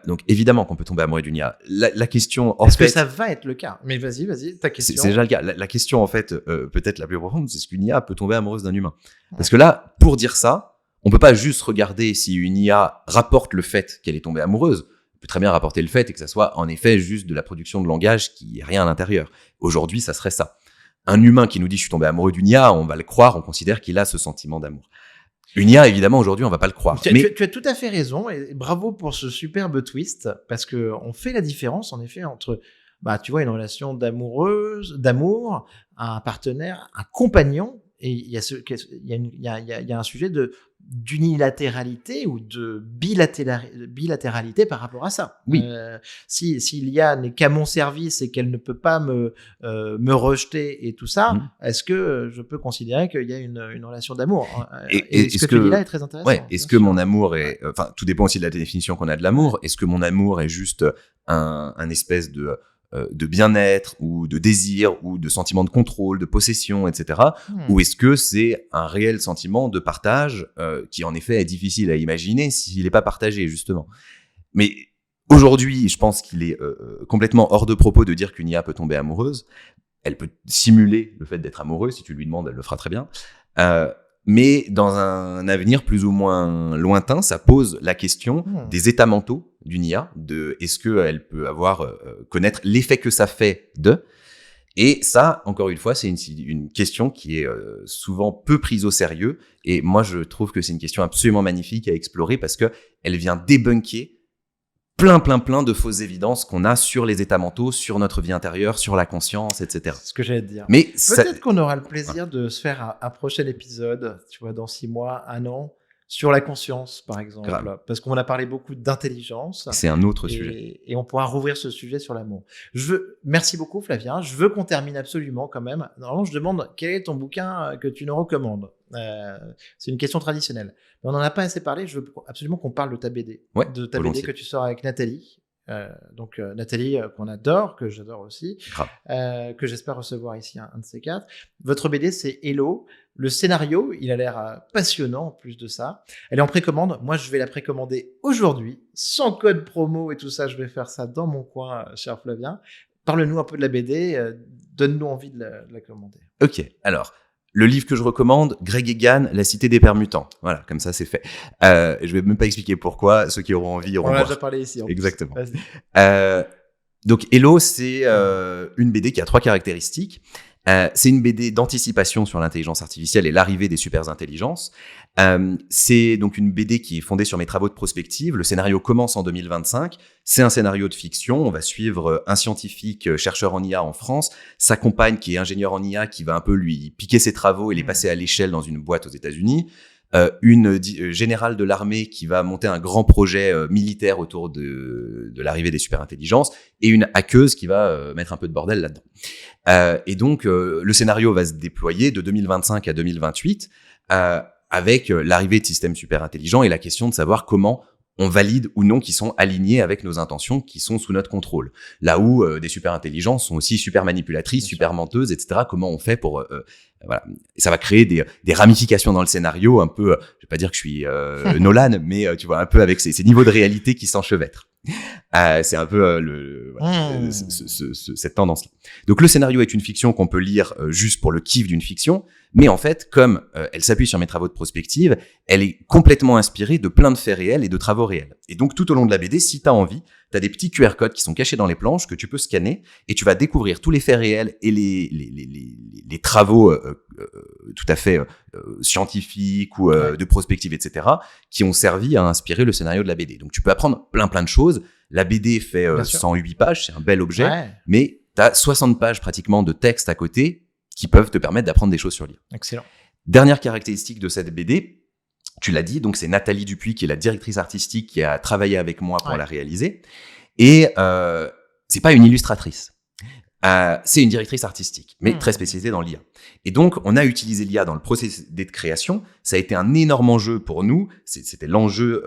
Donc évidemment qu'on peut tomber amoureux d'une IA. La question, est-ce que ça va être le cas ? Mais vas-y, ta question. C'est déjà le cas. La question en fait, peut-être la plus profonde, c'est est-ce qu'une IA peut tomber amoureuse d'un humain ? Parce que là, pour dire ça, on peut pas juste regarder si une IA rapporte le fait qu'elle est tombée amoureuse. peut très bien rapporter le fait et que ça soit en effet juste de la production de langage qui est rien à l'intérieur. Aujourd'hui, ça serait ça. Un humain qui nous dit « je suis tombé amoureux d'une IA », on va le croire, on considère qu'il a ce sentiment d'amour. Une IA, évidemment, aujourd'hui, on va pas le croire. Tu as tout à fait raison, et bravo pour ce superbe twist, parce que on fait la différence, en effet, entre, tu vois, une relation d'amour, un partenaire, un compagnon, et il y a un sujet d'unilatéralité ou de bilatéralité par rapport à ça. Oui. Si l'IA n'est qu'à mon service et qu'elle ne peut pas me rejeter et tout ça, est-ce que je peux considérer qu'il y a une relation d'amour? Et ce que tu dis là est très intéressant. Ouais, est-ce que mon amour est... Enfin, tout dépend aussi de la définition qu'on a de l'amour. Est-ce que mon amour est juste un espèce de bien-être ou de désir ou de sentiment de contrôle, de possession, etc. Ou est-ce que c'est un réel sentiment de partage qui en effet est difficile à imaginer s'il n'est pas partagé justement. Mais aujourd'hui, je pense qu'il est complètement hors de propos de dire qu'une IA peut tomber amoureuse. Elle peut simuler le fait d'être amoureuse, si tu lui demandes, elle le fera très bien. Mais dans un avenir plus ou moins lointain, ça pose la question des états mentaux d'une IA, de est-ce qu'elle peut connaître l'effet que ça fait de. Et ça, encore une fois, c'est une question qui est souvent peu prise au sérieux. Et moi, je trouve que c'est une question absolument magnifique à explorer parce que elle vient débunker plein de fausses évidences qu'on a sur les états mentaux, sur notre vie intérieure, sur la conscience, etc. C'est ce que j'allais te dire. Mais peut-être qu'on aura le plaisir de se faire un prochain épisode, tu vois, dans 6 mois, 1 an, sur la conscience, par exemple. Grave. Parce qu'on a parlé beaucoup d'intelligence. C'est un autre sujet. Et on pourra rouvrir ce sujet sur l'amour. Merci beaucoup, Flavien. Je veux qu'on termine absolument quand même. Normalement, je demande quel est ton bouquin que tu nous recommandes. C'est une question traditionnelle. Mais on n'en a pas assez parlé. Je veux absolument qu'on parle de ta BD. Ouais, de ta BD que tu sors avec Nathalie. Nathalie, qu'on adore, que j'adore aussi, que j'espère recevoir ici un de ces 4. Votre BD, c'est Hello. Le scénario, il a l'air passionnant en plus de ça. Elle est en précommande. Moi, je vais la précommander aujourd'hui, sans code promo et tout ça. Je vais faire ça dans mon coin, cher Flavien. Parle-nous un peu de la BD. Donne-nous envie de la commander. Ok, alors... Le livre que je recommande, Greg Egan, La Cité des Permutants. Voilà, comme ça, c'est fait. Je vais même pas expliquer pourquoi. Ceux qui auront envie iront voir. On en a déjà parlé ici. Exactement. Donc, Hello, c'est une BD qui a 3 caractéristiques. C'est une BD d'anticipation sur l'intelligence artificielle et l'arrivée des superintelligences. C'est donc une BD qui est fondée sur mes travaux de prospective. Le scénario commence en 2025. C'est un scénario de fiction. On va suivre un scientifique chercheur en IA en France, sa compagne qui est ingénieure en IA qui va un peu lui piquer ses travaux et les passer à l'échelle dans une boîte aux États-Unis. Une générale de l'armée qui va monter un grand projet militaire autour de l'arrivée des superintelligences et une hackeuse qui va mettre un peu de bordel là-dedans. Et donc, le scénario va se déployer de 2025 à 2028 avec l'arrivée de systèmes superintelligents et la question de savoir comment on valide ou non qu'ils sont alignés avec nos intentions, qui sont sous notre contrôle. Là où des superintelligences sont aussi super manipulatrices, super menteuses, etc. Comment on fait pour... voilà. Et ça va créer des ramifications dans le scénario, un peu... je vais pas dire que je suis Nolan, mais tu vois, un peu avec ces niveaux de réalité qui s'enchevêtrent. C'est un peu cette tendance-là. Donc le scénario est une fiction qu'on peut lire juste pour le kiff d'une fiction, mais en fait, comme elle s'appuie sur mes travaux de prospective, elle est complètement inspirée de plein de faits réels et de travaux réels. Et donc tout au long de la BD, si tu as envie, tu as des petits QR codes qui sont cachés dans les planches que tu peux scanner et tu vas découvrir tous les faits réels et les travaux tout à fait scientifiques ou de prospective, etc., qui ont servi à inspirer le scénario de la BD. Donc tu peux apprendre plein de choses. La BD fait 108 pages, c'est un bel objet, mais tu as 60 pages pratiquement de texte à côté qui peuvent te permettre d'apprendre des choses sur l'IA. Excellent. Dernière caractéristique de cette BD, tu l'as dit, donc c'est Nathalie Dupuis qui est la directrice artistique qui a travaillé avec moi pour la réaliser. Et c'est pas une illustratrice. C'est une directrice artistique, mais très spécialisée dans l'IA. Et donc, on a utilisé l'IA dans le processus de création. Ça a été un énorme enjeu pour nous. C'était l'enjeu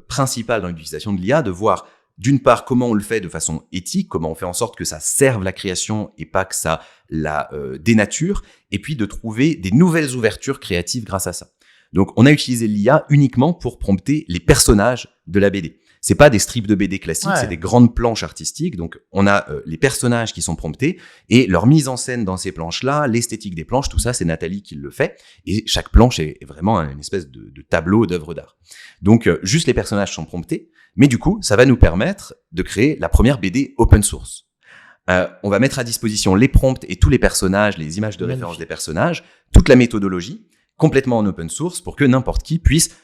principal dans l'utilisation de l'IA, de voir d'une part comment on le fait de façon éthique, comment on fait en sorte que ça serve la création et pas que ça la dénature, et puis de trouver des nouvelles ouvertures créatives grâce à ça. Donc, on a utilisé l'IA uniquement pour prompter les personnages de la BD. C'est pas des strips de BD classiques, Ouais. c'est des grandes planches artistiques. Donc, on a les personnages qui sont promptés et leur mise en scène dans ces planches-là, l'esthétique des planches, tout ça, c'est Nathalie qui le fait. Et chaque planche est vraiment une espèce de tableau d'œuvre d'art. Donc, juste les personnages sont promptés. Mais du coup, ça va nous permettre de créer la première BD open source. On va mettre à disposition les prompts et tous les personnages, les images de référence des personnages, toute la méthodologie, complètement en open source pour que n'importe qui puisse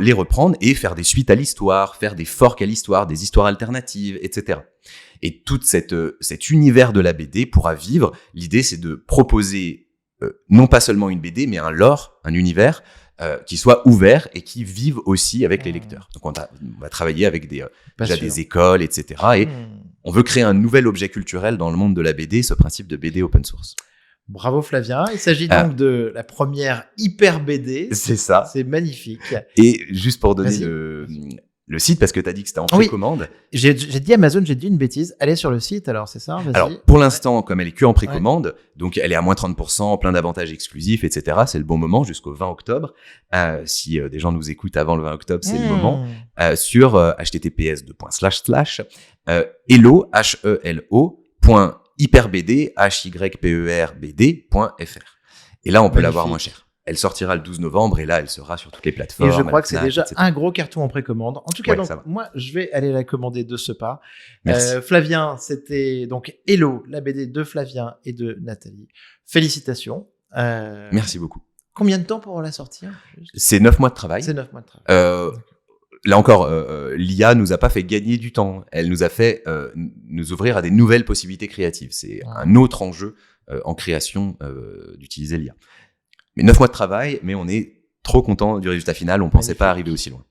les reprendre et faire des suites à l'histoire, faire des forks à l'histoire, des histoires alternatives, etc. Et tout cet univers de la BD pourra vivre. L'idée, c'est de proposer non pas seulement une BD, mais un lore, un univers qui soit ouvert et qui vive aussi avec les lecteurs. Donc, on va travailler avec déjà des écoles, etc. Et on veut créer un nouvel objet culturel dans le monde de la BD, ce principe de BD open source. Bravo Flavien. Il s'agit donc de la première hyper BD. C'est ça. C'est magnifique. Et juste pour donner le site, parce que tu as dit que c'était en précommande. J'ai dit Amazon, j'ai dit une bêtise. Allez sur le site, alors c'est ça. Vas-y. Alors, pour l'instant, comme elle est que en précommande, donc elle est à moins 30%, plein d'avantages exclusifs, etc. C'est le bon moment jusqu'au 20 octobre. Si des gens nous écoutent avant le 20 octobre, c'est le moment. Sur https://hello, hyperbd.hyperbd.fr. Et là, on peut l'avoir moins cher. Elle sortira le 12 novembre et là, elle sera sur toutes les plateformes. Et je crois que c'est déjà un gros carton en précommande. En tout cas, donc, moi, je vais aller la commander de ce pas. Flavien, c'était donc Hello, la BD de Flavien et de Nathalie. Félicitations. Merci beaucoup. Combien de temps pour la sortir? C'est 9 mois de travail. C'est 9 mois de travail. Là encore, l'IA nous a pas fait gagner du temps. Elle nous a fait nous ouvrir à des nouvelles possibilités créatives. C'est un autre enjeu en création d'utiliser l'IA. Mais 9 mois de travail, mais on est trop content du résultat final. On pensait pas arriver aussi loin.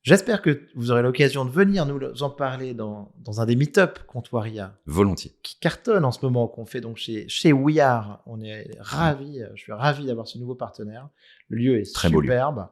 J'espère que vous aurez l'occasion de venir nous en parler dans un des meet-up Comptoir IA. Volontiers. Qui cartonne en ce moment, qu'on fait donc chez We Are. On est ravis, je suis ravi d'avoir ce nouveau partenaire. Le lieu est très superbe.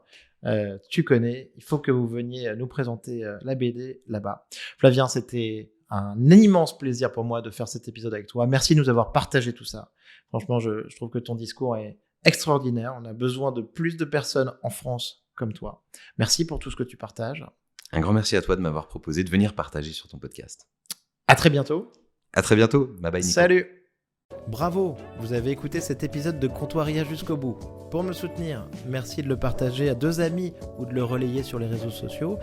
Tu connais, il faut que vous veniez nous présenter la BD là-bas. Flavien, c'était un immense plaisir pour moi de faire cet épisode avec toi. Merci de nous avoir partagé tout ça. Franchement, je trouve que ton discours est extraordinaire. On a besoin de plus de personnes en France comme toi. Merci pour tout ce que tu partages. Un grand merci à toi de m'avoir proposé de venir partager sur ton podcast. À très bientôt. À très bientôt. Bye bye, Nico. Salut. Bravo, vous avez écouté cet épisode de Comptoir IA jusqu'au bout. Pour me soutenir, merci de le partager à 2 amis ou de le relayer sur les réseaux sociaux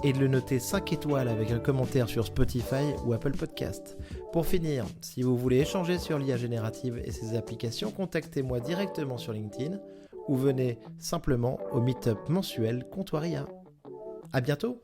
et de le noter 5 étoiles avec un commentaire sur Spotify ou Apple Podcast. Pour finir, si vous voulez échanger sur l'IA générative et ses applications, contactez-moi directement sur LinkedIn ou venez simplement au meet-up mensuel Comptoir IA. À bientôt.